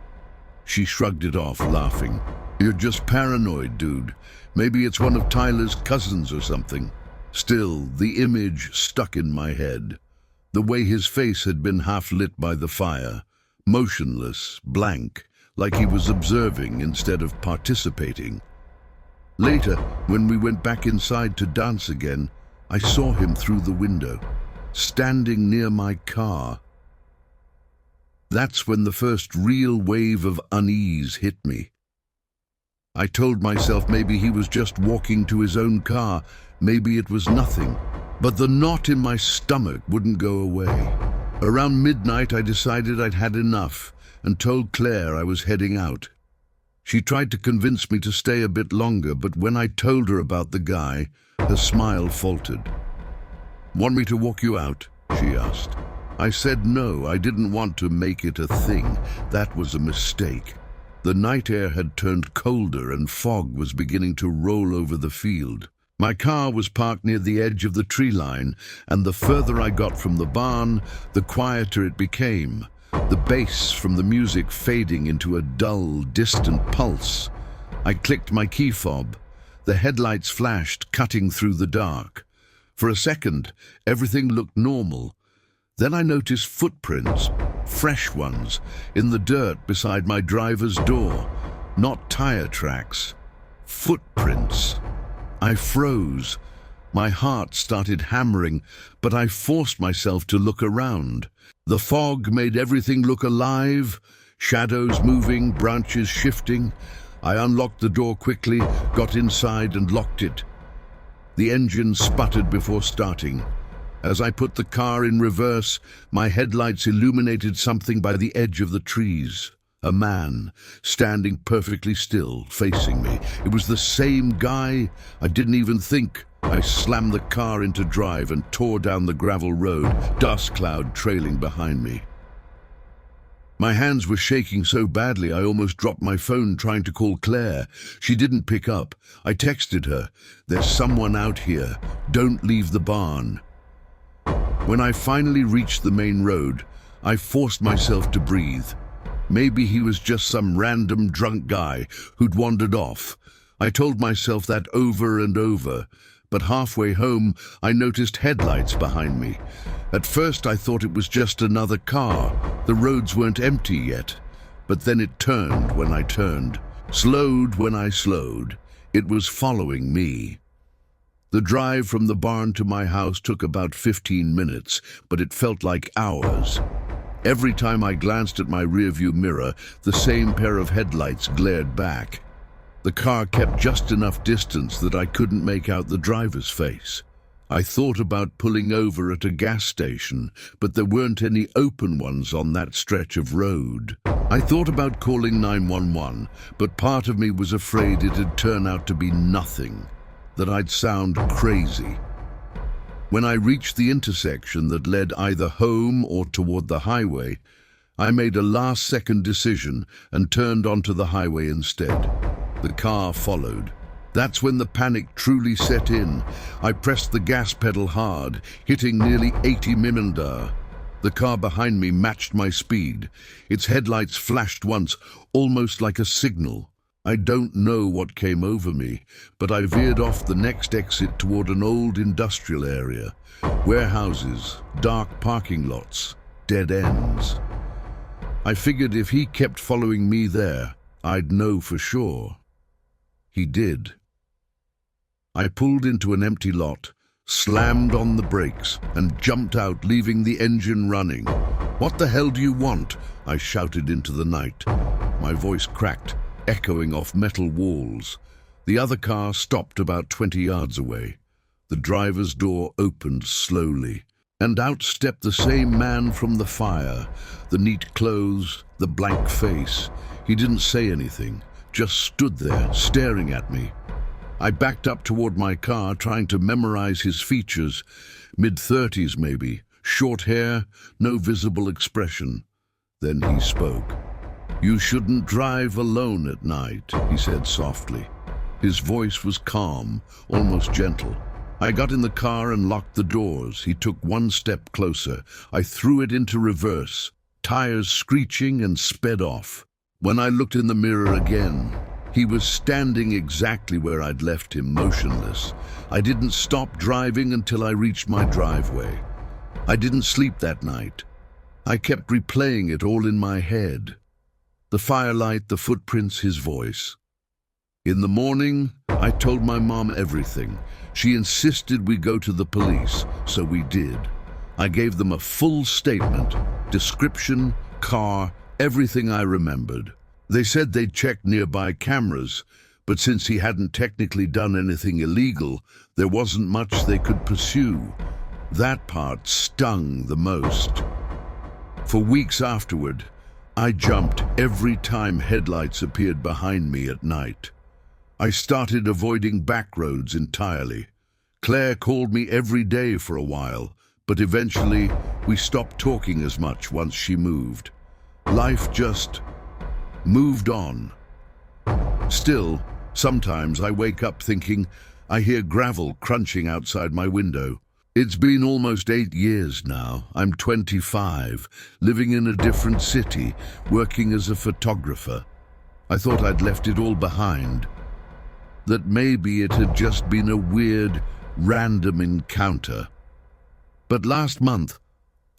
Speaker 1: She shrugged it off, laughing. "You're just paranoid, dude. Maybe it's one of Tyler's cousins or something." Still, the image stuck in my head. The way his face had been half lit by the fire, motionless, blank, like he was observing instead of participating. Later, when we went back inside to dance again, I saw him through the window, standing near my car. That's when the first real wave of unease hit me. I told myself maybe he was just walking to his own car, maybe it was nothing, but the knot in my stomach wouldn't go away. Around midnight, I decided I'd had enough and told Claire I was heading out. She tried to convince me to stay a bit longer, but when I told her about the guy, her smile faltered. "Want me to walk you out?" she asked. I said no, I didn't want to make it a thing. That was a mistake. The night air had turned colder and fog was beginning to roll over the field. My car was parked near the edge of the tree line, and the further I got from the barn, the quieter it became, the bass from the music fading into a dull, distant pulse. I clicked my key fob. The headlights flashed, cutting through the dark. For a second, everything looked normal. Then I noticed footprints, fresh ones, in the dirt beside my driver's door. Not tire tracks. Footprints. I froze. My heart started hammering, but I forced myself to look around. The fog made everything look alive, shadows moving, branches shifting. I unlocked the door quickly, got inside and locked it. The engine sputtered before starting. As I put the car in reverse, my headlights illuminated something by the edge of the trees. A man, standing perfectly still, facing me. It was the same guy. I didn't even think. I slammed the car into drive and tore down the gravel road, dust cloud trailing behind me. My hands were shaking so badly I almost dropped my phone trying to call Claire. She didn't pick up. I texted her, "There's someone out here. Don't leave the barn." When I finally reached the main road, I forced myself to breathe. Maybe he was just some random drunk guy who'd wandered off. I told myself that over and over, but halfway home I noticed headlights behind me. At first I thought it was just another car. The roads weren't empty yet. But then it turned when I turned, slowed when I slowed. It was following me. The drive from the barn to my house took about 15 minutes, but it felt like hours. Every time I glanced at my rearview mirror, the same pair of headlights glared back. The car kept just enough distance that I couldn't make out the driver's face. I thought about pulling over at a gas station, but there weren't any open ones on that stretch of road. I thought about calling 911, but part of me was afraid it'd turn out to be nothing, that I'd sound crazy. When I reached the intersection that led either home or toward the highway, I made a last-second decision and turned onto the highway instead. The car followed. That's when the panic truly set in. I pressed the gas pedal hard, hitting nearly 80 mph. The car behind me matched my speed. Its headlights flashed once, almost like a signal. I don't know what came over me, but I veered off the next exit toward an old industrial area. Warehouses, dark parking lots, dead ends. I figured if he kept following me there, I'd know for sure. He did. I pulled into an empty lot, slammed on the brakes, and jumped out, leaving the engine running. "What the hell do you want?" I shouted into the night. My voice cracked, echoing off metal walls. The other car stopped about 20 yards away. The driver's door opened slowly, and out stepped the same man from the fire. The neat clothes, the blank face. He didn't say anything, just stood there, staring at me. I backed up toward my car, trying to memorize his features. Mid-30s maybe, short hair, no visible expression. Then he spoke. "You shouldn't drive alone at night," he said softly. His voice was calm, almost gentle. I got in the car and locked the doors. He took one step closer. I threw it into reverse, tires screeching, and sped off. When I looked in the mirror again, he was standing exactly where I'd left him, motionless. I didn't stop driving until I reached my driveway. I didn't sleep that night. I kept replaying it all in my head. The firelight, the footprints, his voice. In the morning, I told my mom everything. She insisted we go to the police, so we did. I gave them a full statement, description, car, everything I remembered. They said they'd checked nearby cameras, but since he hadn't technically done anything illegal, there wasn't much they could pursue. That part stung the most. For weeks afterward, I jumped every time headlights appeared behind me at night. I started avoiding back roads entirely. Claire called me every day for a while, but eventually we stopped talking as much once she moved. Life just moved on. Still, sometimes I wake up thinking, I hear gravel crunching outside my window. It's been almost 8 years now. I'm 25, living in a different city, working as a photographer. I thought I'd left it all behind. That maybe it had just been a weird, random encounter. But last month,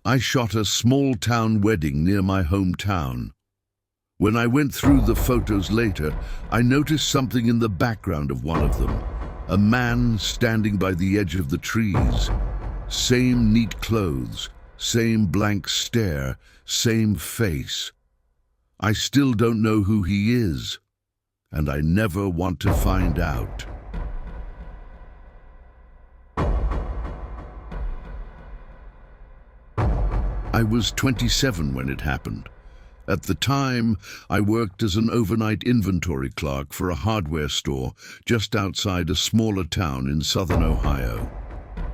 Speaker 1: I shot a small-town wedding near my hometown. When I went through the photos later, I noticed something in the background of one of them. A man standing by the edge of the trees. Same neat clothes, same blank stare, same face. I still don't know who he is, and I never want to find out. I was 27 when it happened. At the time, I worked as an overnight inventory clerk for a hardware store just outside a smaller town in southern Ohio.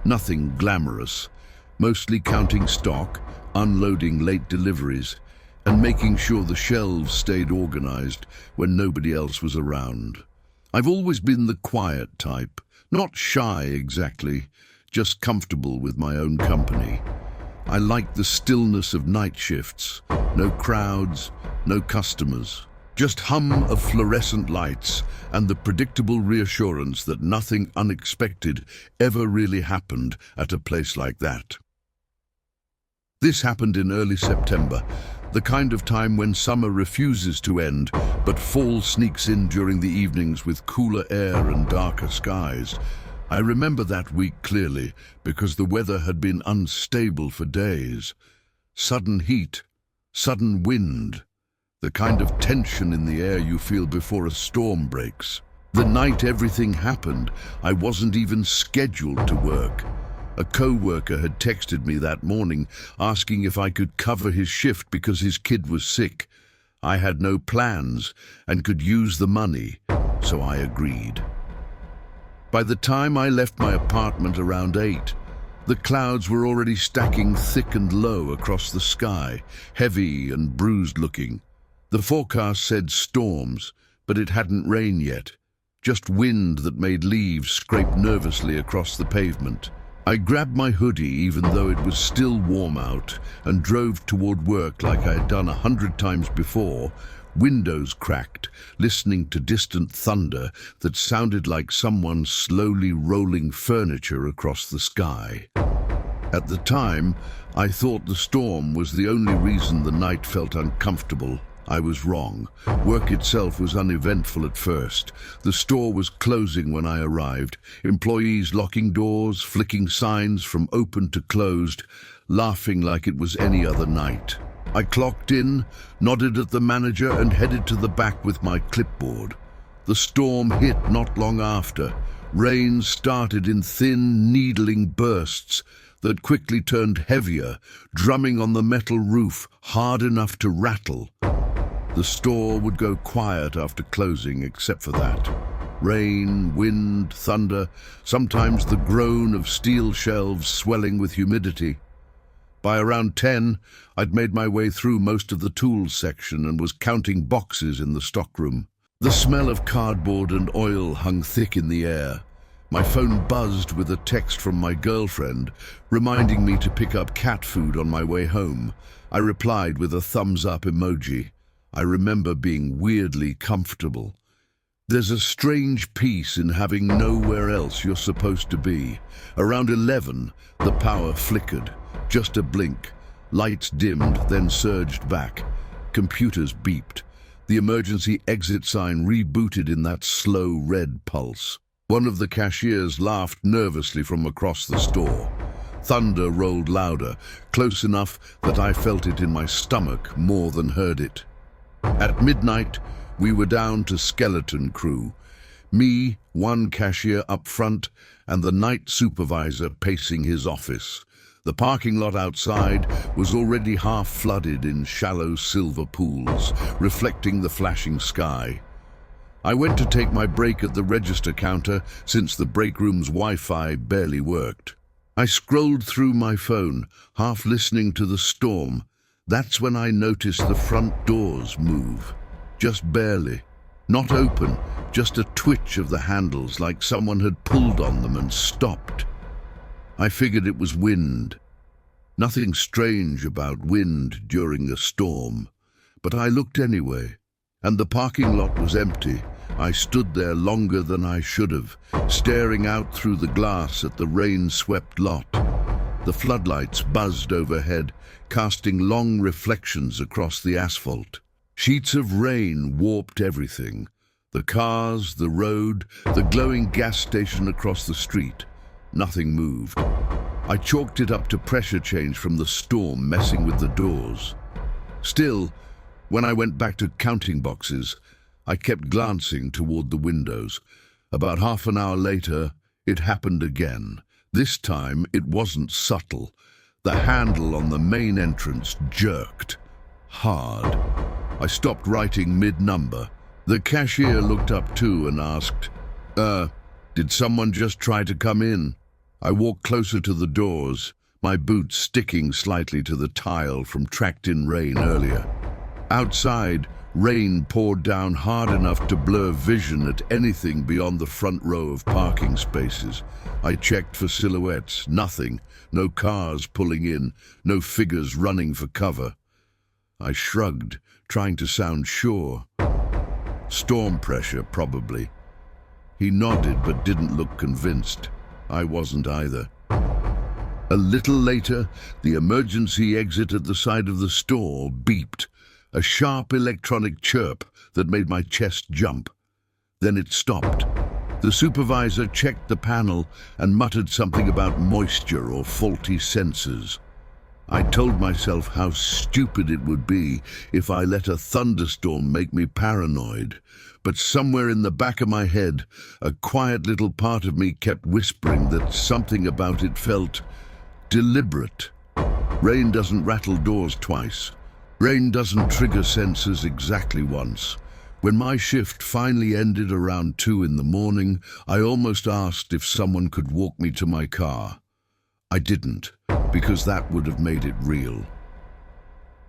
Speaker 1: Nothing glamorous, mostly counting stock, unloading late deliveries, and making sure the shelves stayed organized when nobody else was around. I've always been the quiet type, not shy exactly, just comfortable with my own company. I like the stillness of night shifts, no crowds, no customers, just hum of fluorescent lights and the predictable reassurance that nothing unexpected ever really happened at a place like that. This happened in early September, the kind of time when summer refuses to end, but fall sneaks in during the evenings with cooler air and darker skies. I remember that week clearly because the weather had been unstable for days. Sudden heat, sudden wind, the kind of tension in the air you feel before a storm breaks. The night everything happened, I wasn't even scheduled to work. A co-worker had texted me that morning asking if I could cover his shift because his kid was sick. I had no plans and could use the money, so I agreed. By the time I left my apartment around 8, the clouds were already stacking thick and low across the sky, heavy and bruised looking. The forecast said storms, but it hadn't rained yet, just wind that made leaves scrape nervously across the pavement. I grabbed my hoodie even though it was still warm out and drove toward work like I had done 100 times before, windows cracked, listening to distant thunder that sounded like someone slowly rolling furniture across the sky. At the time, I thought the storm was the only reason the night felt uncomfortable. I was wrong. Work itself was uneventful at first. The store was closing when I arrived, employees locking doors, flicking signs from open to closed, laughing like it was any other night. I clocked in, nodded at the manager and headed to the back with my clipboard. The storm hit not long after. Rain started in thin, needling bursts that quickly turned heavier, drumming on the metal roof hard enough to rattle. The store would go quiet after closing except for that. Rain, wind, thunder, sometimes the groan of steel shelves swelling with humidity. By around 10, I'd made my way through most of the tools section and was counting boxes in the stockroom. The smell of cardboard and oil hung thick in the air. My phone buzzed with a text from my girlfriend, reminding me to pick up cat food on my way home. I replied with a thumbs-up emoji. I remember being weirdly comfortable. There's a strange peace in having nowhere else you're supposed to be. Around 11, the power flickered. Just a blink. Lights dimmed, then surged back. Computers beeped. The emergency exit sign rebooted in that slow red pulse. One of the cashiers laughed nervously from across the store. Thunder rolled louder, close enough that I felt it in my stomach more than heard it. At midnight, we were down to skeleton crew. Me, one cashier up front, and the night supervisor pacing his office. The parking lot outside was already half flooded in shallow silver pools, reflecting the flashing sky. I went to take my break at the register counter since the break room's Wi-Fi barely worked. I scrolled through my phone, half listening to the storm. That's when I noticed the front doors move. Just barely. Not open, just a twitch of the handles like someone had pulled on them and stopped. I figured it was wind. Nothing strange about wind during a storm, but I looked anyway, and the parking lot was empty. I stood there longer than I should have, staring out through the glass at the rain-swept lot. The floodlights buzzed overhead, casting long reflections across the asphalt. Sheets of rain warped everything. The cars, the road, the glowing gas station across the street. Nothing moved. I chalked it up to pressure change from the storm messing with the doors. Still, when I went back to counting boxes, I kept glancing toward the windows. About half an hour later, it happened again. This time, it wasn't subtle. The handle on the main entrance jerked. Hard. I stopped writing mid-number. The cashier looked up too and asked, did someone just try to come in? I walked closer to the doors, my boots sticking slightly to the tile from tracked-in rain earlier. Outside, rain poured down hard enough to blur vision at anything beyond the front row of parking spaces. I checked for silhouettes. Nothing. No cars pulling in. No figures running for cover. I shrugged, trying to sound sure. Storm pressure, probably. He nodded but didn't look convinced. I wasn't either. A little later, the emergency exit at the side of the store beeped. A sharp electronic chirp that made my chest jump. Then it stopped. The supervisor checked the panel and muttered something about moisture or faulty sensors. I told myself how stupid it would be if I let a thunderstorm make me paranoid. But somewhere in the back of my head, a quiet little part of me kept whispering that something about it felt deliberate. Rain doesn't rattle doors twice. Rain doesn't trigger sensors exactly once. When my shift finally ended around 2 in the morning, I almost asked if someone could walk me to my car. I didn't, because that would have made it real.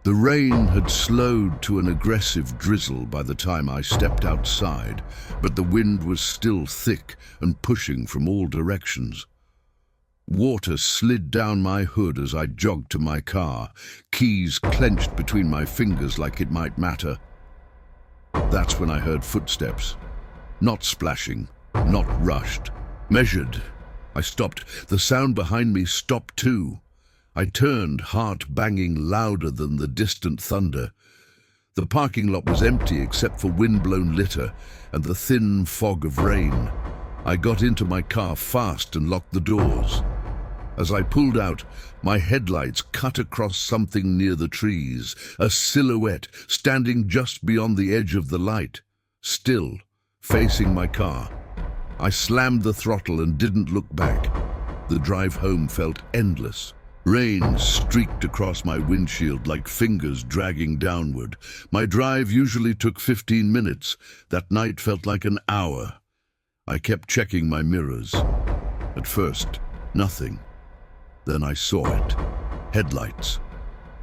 Speaker 1: The rain had slowed to an aggressive drizzle by the time I stepped outside, but the wind was still thick and pushing from all directions. Water slid down my hood as I jogged to my car, keys clenched between my fingers like it might matter. That's when I heard footsteps. Not splashing, not rushed, measured. I stopped. The sound behind me stopped too. I turned, heart banging louder than the distant thunder. The parking lot was empty except for wind-blown litter and the thin fog of rain. I got into my car fast and locked the doors. As I pulled out, my headlights cut across something near the trees, a silhouette standing just beyond the edge of the light, still, facing my car. I slammed the throttle and didn't look back. The drive home felt endless. Rain streaked across my windshield like fingers dragging downward. My drive usually took 15 minutes. That night felt like an hour. I kept checking my mirrors. At first, nothing. Then I saw it. Headlights.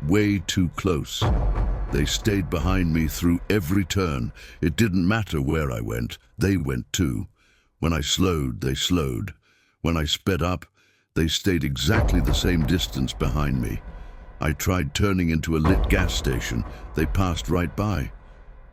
Speaker 1: Way too close. They stayed behind me through every turn. It didn't matter where I went. They went too. When I slowed, they slowed. When I sped up, they stayed exactly the same distance behind me. I tried turning into a lit gas station. They passed right by.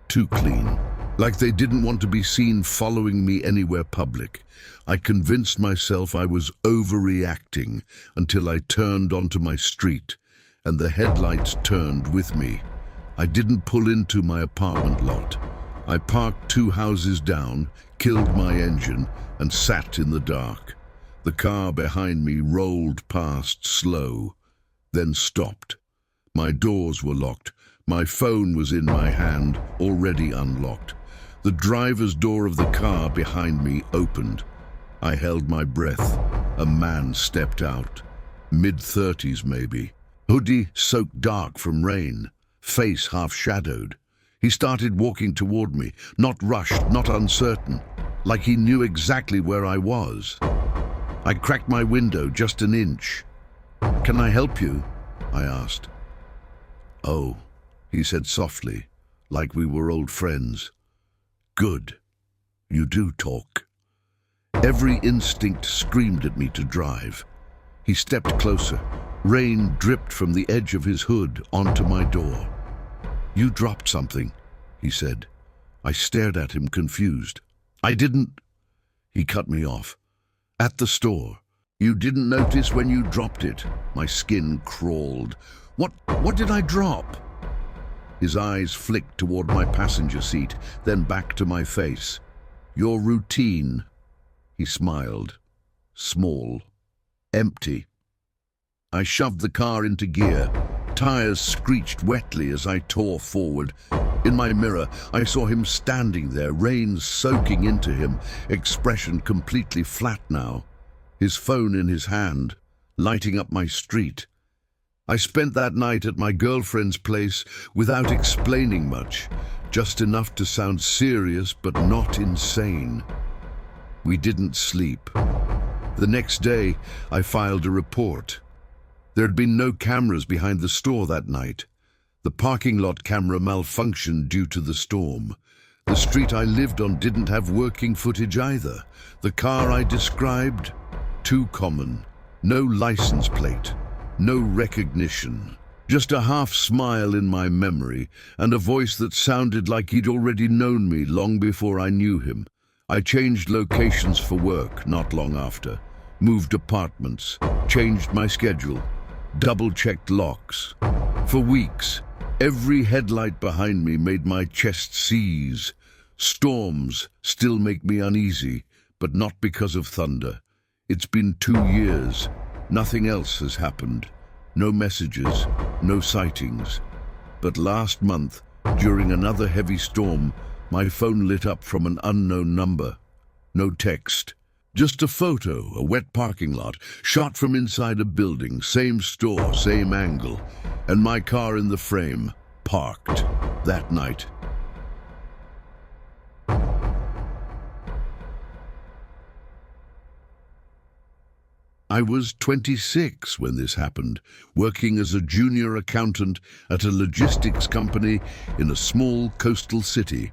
Speaker 1: Too clean. Like they didn't want to be seen following me anywhere public. I convinced myself I was overreacting until I turned onto my street, and the headlights turned with me. I didn't pull into my apartment lot. I parked 2 houses down, killed my engine, and sat in the dark. The car behind me rolled past slow, then stopped. My doors were locked. My phone was in my hand, already unlocked. The driver's door of the car behind me opened. I held my breath. A man stepped out. Mid-30s maybe. Hoodie soaked dark from rain. Face half-shadowed. He started walking toward me, not rushed, not uncertain, like he knew exactly where I was. I cracked my window just an inch. "Can I help you?" I asked. "Oh," he said softly, like we were old friends. Good. You do talk. Every instinct screamed at me to drive. He stepped closer. Rain dripped from the edge of his hood onto my door. You dropped something, he said. I stared at him, confused. I didn't... He cut me off. At the store. You didn't notice when you dropped it. My skin crawled. What did I drop? His eyes flicked toward my passenger seat, then back to my face. Your routine. He smiled. Small. Empty. I shoved the car into gear. Tires screeched wetly as I tore forward. In my mirror, I saw him standing there, rain soaking into him, expression completely flat now. His phone in his hand, lighting up my street. I spent that night at my girlfriend's place without explaining much, just enough to sound serious but not insane. We didn't sleep. The next day, I filed a report. There had been no cameras behind the store that night. The parking lot camera malfunctioned due to the storm. The street I lived on didn't have working footage either. The car I described, too common. No license plate, no recognition. Just a half smile in my memory and a voice that sounded like he'd already known me long before I knew him. I changed locations for work not long after, moved apartments, changed my schedule, double-checked locks. For weeks, every headlight behind me made my chest seize. Storms still make me uneasy, but not because of thunder. It's been 2 years. Nothing else has happened. No messages, no sightings. But last month, during another heavy storm, my phone lit up from an unknown number. No text. Just a photo, a wet parking lot, shot from inside a building, same store, same angle, and my car in the frame, parked, that night. I was 26 when this happened, working as a junior accountant at a logistics company in a small coastal city.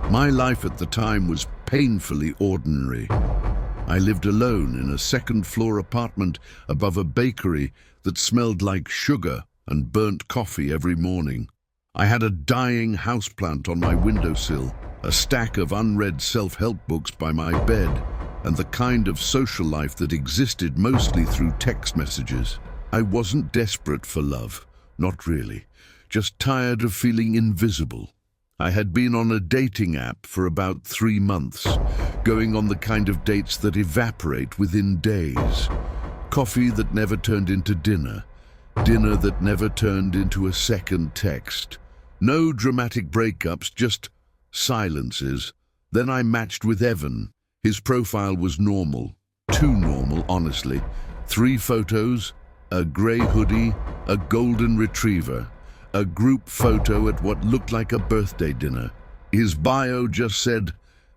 Speaker 1: My life at the time was painfully ordinary. I lived alone in a second-floor apartment above a bakery that smelled like sugar and burnt coffee every morning. I had a dying houseplant on my windowsill, a stack of unread self-help books by my bed, and the kind of social life that existed mostly through text messages. I wasn't desperate for love, not really, just tired of feeling invisible. I had been on a dating app for about 3 months, going on the kind of dates that evaporate within days. Coffee that never turned into dinner, dinner that never turned into a second text. No dramatic breakups, just silences. Then I matched with Evan. His profile was normal, too normal, honestly. 3 photos, a grey hoodie, a golden retriever. A group photo at what looked like a birthday dinner. His bio just said,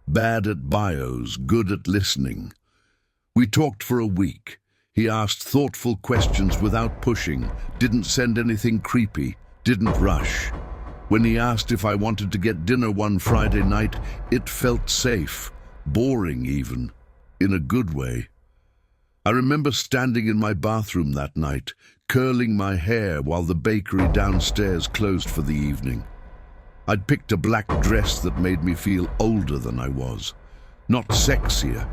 Speaker 1: "Bad at bios, good at listening." We talked for a week. He asked thoughtful questions without pushing, didn't send anything creepy, didn't rush. When he asked if I wanted to get dinner one Friday night, it felt safe, boring even, in a good way. I remember standing in my bathroom that night, curling my hair while the bakery downstairs closed for the evening. I'd picked a black dress that made me feel older than I was. Not sexier,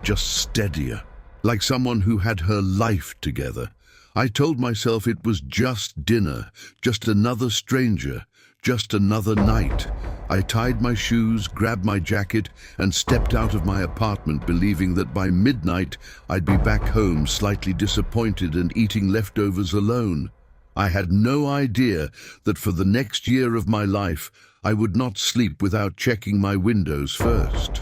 Speaker 1: just steadier, like someone who had her life together. I told myself it was just dinner, just another stranger, just another night. I tied my shoes, grabbed my jacket, and stepped out of my apartment, believing that by midnight I'd be back home, slightly disappointed and eating leftovers alone. I had no idea that for the next year of my life, I would not sleep without checking my windows first.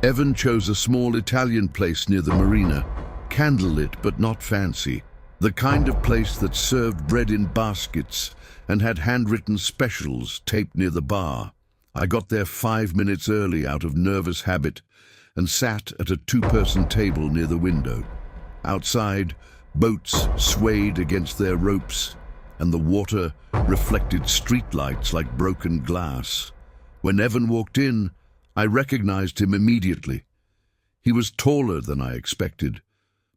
Speaker 1: Evan chose a small Italian place near the marina, candlelit but not fancy. The kind of place that served bread in baskets and had handwritten specials taped near the bar. I got there 5 minutes early out of nervous habit and sat at a 2-person table near the window. Outside, boats swayed against their ropes and the water reflected streetlights like broken glass. When Evan walked in, I recognized him immediately. He was taller than I expected,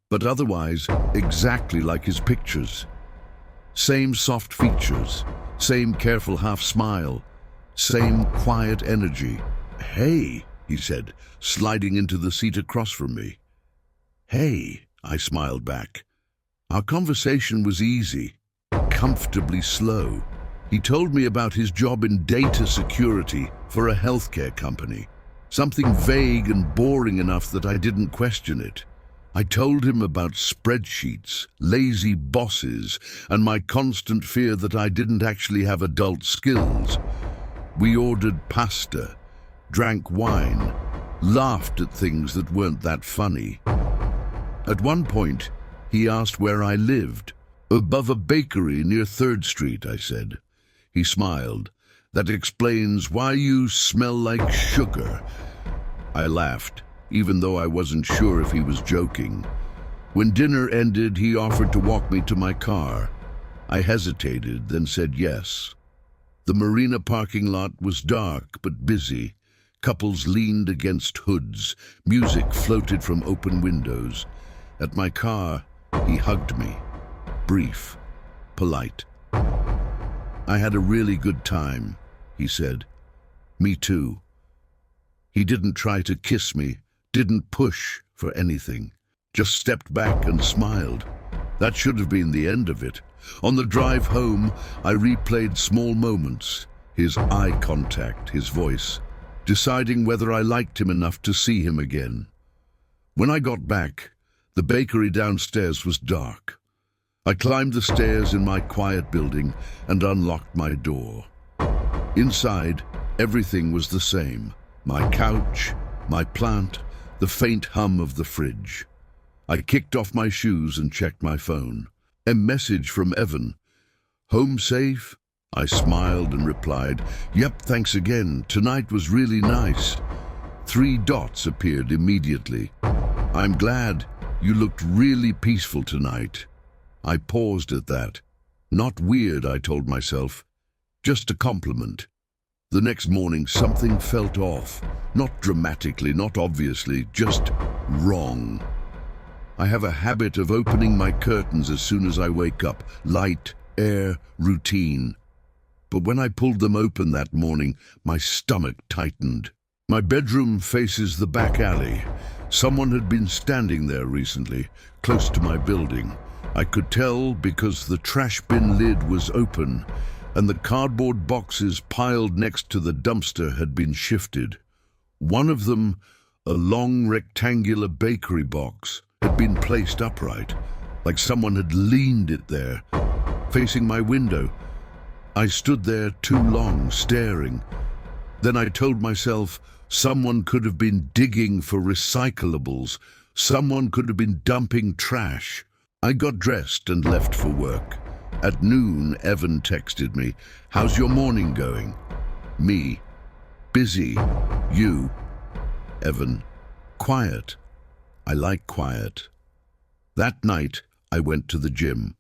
Speaker 1: but otherwise exactly like his pictures. Same soft features, same careful half smile, same quiet energy. "Hey," he said, sliding into the seat across from me. "Hey," I smiled back. Our conversation was easy, comfortably slow. He told me about his job in data security for a healthcare company, something vague and boring enough that I didn't question it. I told him about spreadsheets, lazy bosses, and my constant fear that I didn't actually have adult skills. We ordered pasta, drank wine, laughed at things that weren't that funny. At one point, he asked where I lived. "Above a bakery near 3rd Street, I said. He smiled. "That explains why you smell like sugar." I laughed, even though I wasn't sure if he was joking. When dinner ended, he offered to walk me to my car. I hesitated, then said yes. The marina parking lot was dark but busy. Couples leaned against hoods. Music floated from open windows. At my car, he hugged me. Brief, polite. "I had a really good time," he said. "Me too." He didn't try to kiss me, didn't push for anything, just stepped back and smiled. That should have been the end of it. On the drive home, I replayed small moments, his eye contact, his voice, deciding whether I liked him enough to see him again. When I got back, the bakery downstairs was dark. I climbed the stairs in my quiet building and unlocked my door. Inside, everything was the same. My couch, my plant, the faint hum of the fridge. I kicked off my shoes and checked my phone. A message from Evan. "Home safe?" I smiled and replied, "Yep, thanks again. Tonight was really nice." 3 dots appeared immediately. "I'm glad. You looked really peaceful tonight." I paused at that. Not weird, I told myself. Just a compliment. The next morning, something felt off. Not dramatically, not obviously, just wrong. I have a habit of opening my curtains as soon as I wake up. Light, air, routine. But when I pulled them open that morning, my stomach tightened. My bedroom faces the back alley. Someone had been standing there recently, close to my building. I could tell because the trash bin lid was open and the cardboard boxes piled next to the dumpster had been shifted. One of them, a long rectangular bakery box, had been placed upright, like someone had leaned it there, facing my window. I stood there too long, staring. Then I told myself someone could have been digging for recyclables. Someone could have been dumping trash. I got dressed and left for work. At noon, Evan texted me, "How's your morning going?" Me, "Busy." You, Evan, "Quiet." I like quiet. That night, I went to the gym.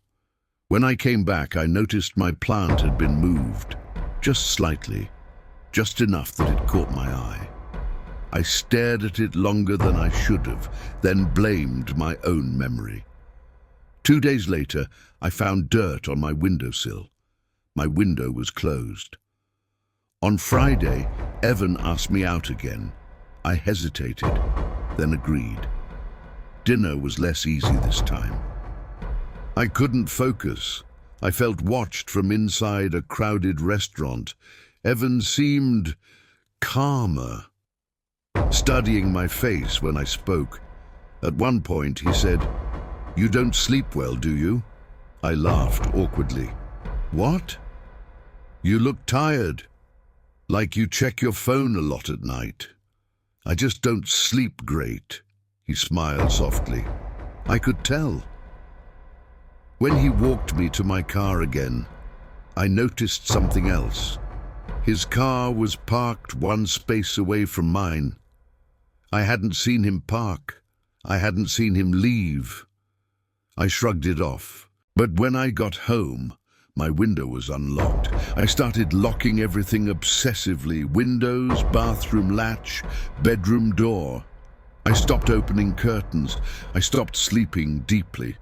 Speaker 1: When I came back, I noticed my plant had been moved, just slightly, just enough that it caught my eye. I stared at it longer than I should have, then blamed my own memory. 2 days later, I found dirt on my windowsill. My window was closed. On Friday, Evan asked me out again. I hesitated, then agreed. Dinner was less easy this time. I couldn't focus. I felt watched from inside a crowded restaurant. Evan seemed calmer, studying my face when I spoke. At one point, he said, "You don't sleep well, do you?" I laughed awkwardly. "What?" "You look tired, like you check your phone a lot at night." "I just don't sleep great." He smiled softly. I could tell. When he walked me to my car again, I noticed something else. His car was parked one space away from mine. I hadn't seen him park. I hadn't seen him leave. I shrugged it off. But when I got home, My window was unlocked. I started locking everything obsessively. Windows, bathroom latch, bedroom door. I stopped opening curtains. I stopped sleeping deeply.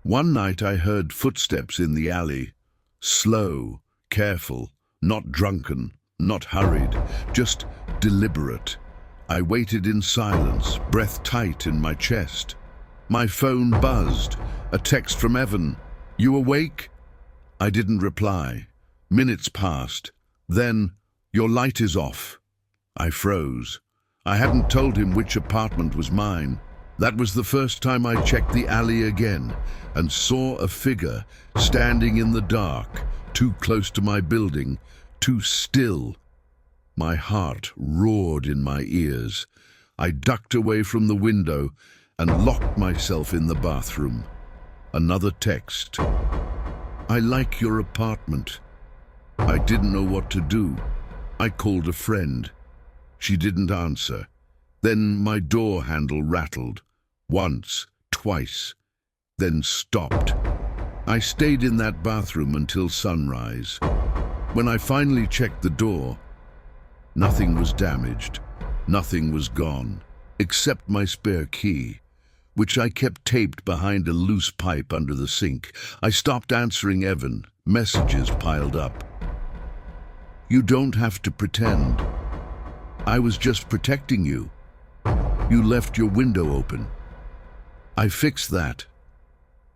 Speaker 1: One night I heard footsteps in the alley. Slow, careful, not drunken, not hurried, just deliberate. I waited in silence, breath tight in my chest. My phone buzzed. A text from Evan. "You awake?" I didn't reply. Minutes passed. Then, "Your light is off." I froze. I hadn't told him which apartment was mine. That was the first time I checked the alley again and saw a figure standing in the dark, too close to my building, too still. My heart roared in my ears. I ducked away from the window and locked myself in the bathroom. Another text. "I like your apartment." I didn't know what to do. I called a friend. She didn't answer. Then my door handle rattled. Once, twice, then stopped. I stayed in that bathroom until sunrise. When I finally checked the door, nothing was damaged. Nothing was gone, except my spare key, which I kept taped behind a loose pipe under the sink. I stopped answering Evan. Messages piled up. "You don't have to pretend. I was just protecting you. You left your window open. I fixed that."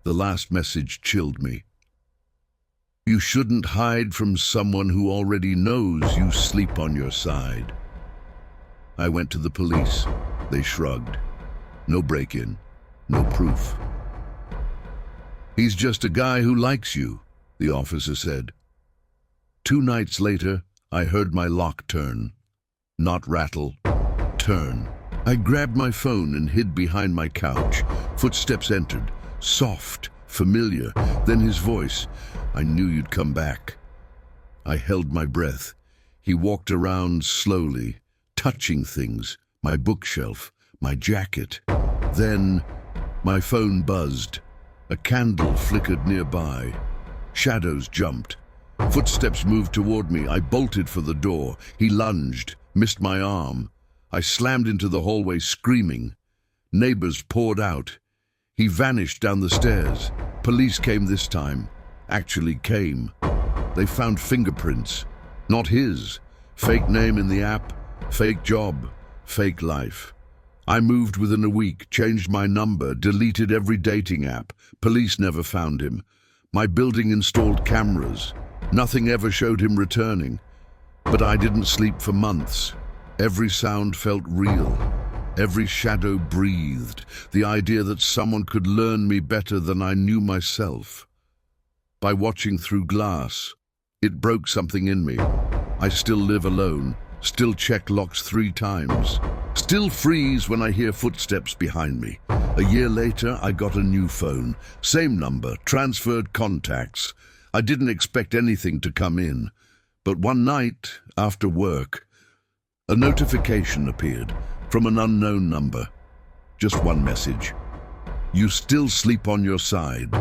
Speaker 1: The last message chilled me. "You shouldn't hide from someone who already knows you sleep on your side." I went to the police. They shrugged. No break-in, no proof. "He's just a guy who likes you," the officer said. 2 nights later, I heard my lock turn. Not rattle, turn. I grabbed my phone and hid behind my couch. Footsteps entered, soft, familiar. Then his voice. "I knew you'd come back." I held my breath. He walked around slowly, touching things, my bookshelf, my jacket. Then my phone buzzed. A candle flickered nearby. Shadows jumped. Footsteps moved toward me. I bolted for the door. He lunged, missed my arm. I slammed into the hallway screaming. Neighbors poured out. He vanished down the stairs. Police came this time. Actually came. They found fingerprints. Not his. Fake name in the app. Fake job. Fake life. I moved within a week, changed my number, deleted every dating app. Police never found him. My building installed cameras. Nothing ever showed him returning. But I didn't sleep for months. Every sound felt real. Every shadow breathed. The idea that someone could learn me better than I knew myself. By watching through glass, it broke something in me. I still live alone. Still check locks 3 times. Still freeze when I hear footsteps behind me. A year later, I got a new phone. Same number, transferred contacts. I didn't expect anything to come in. But one night, after work, a notification appeared from an unknown number. Just one message. "You still sleep on your side.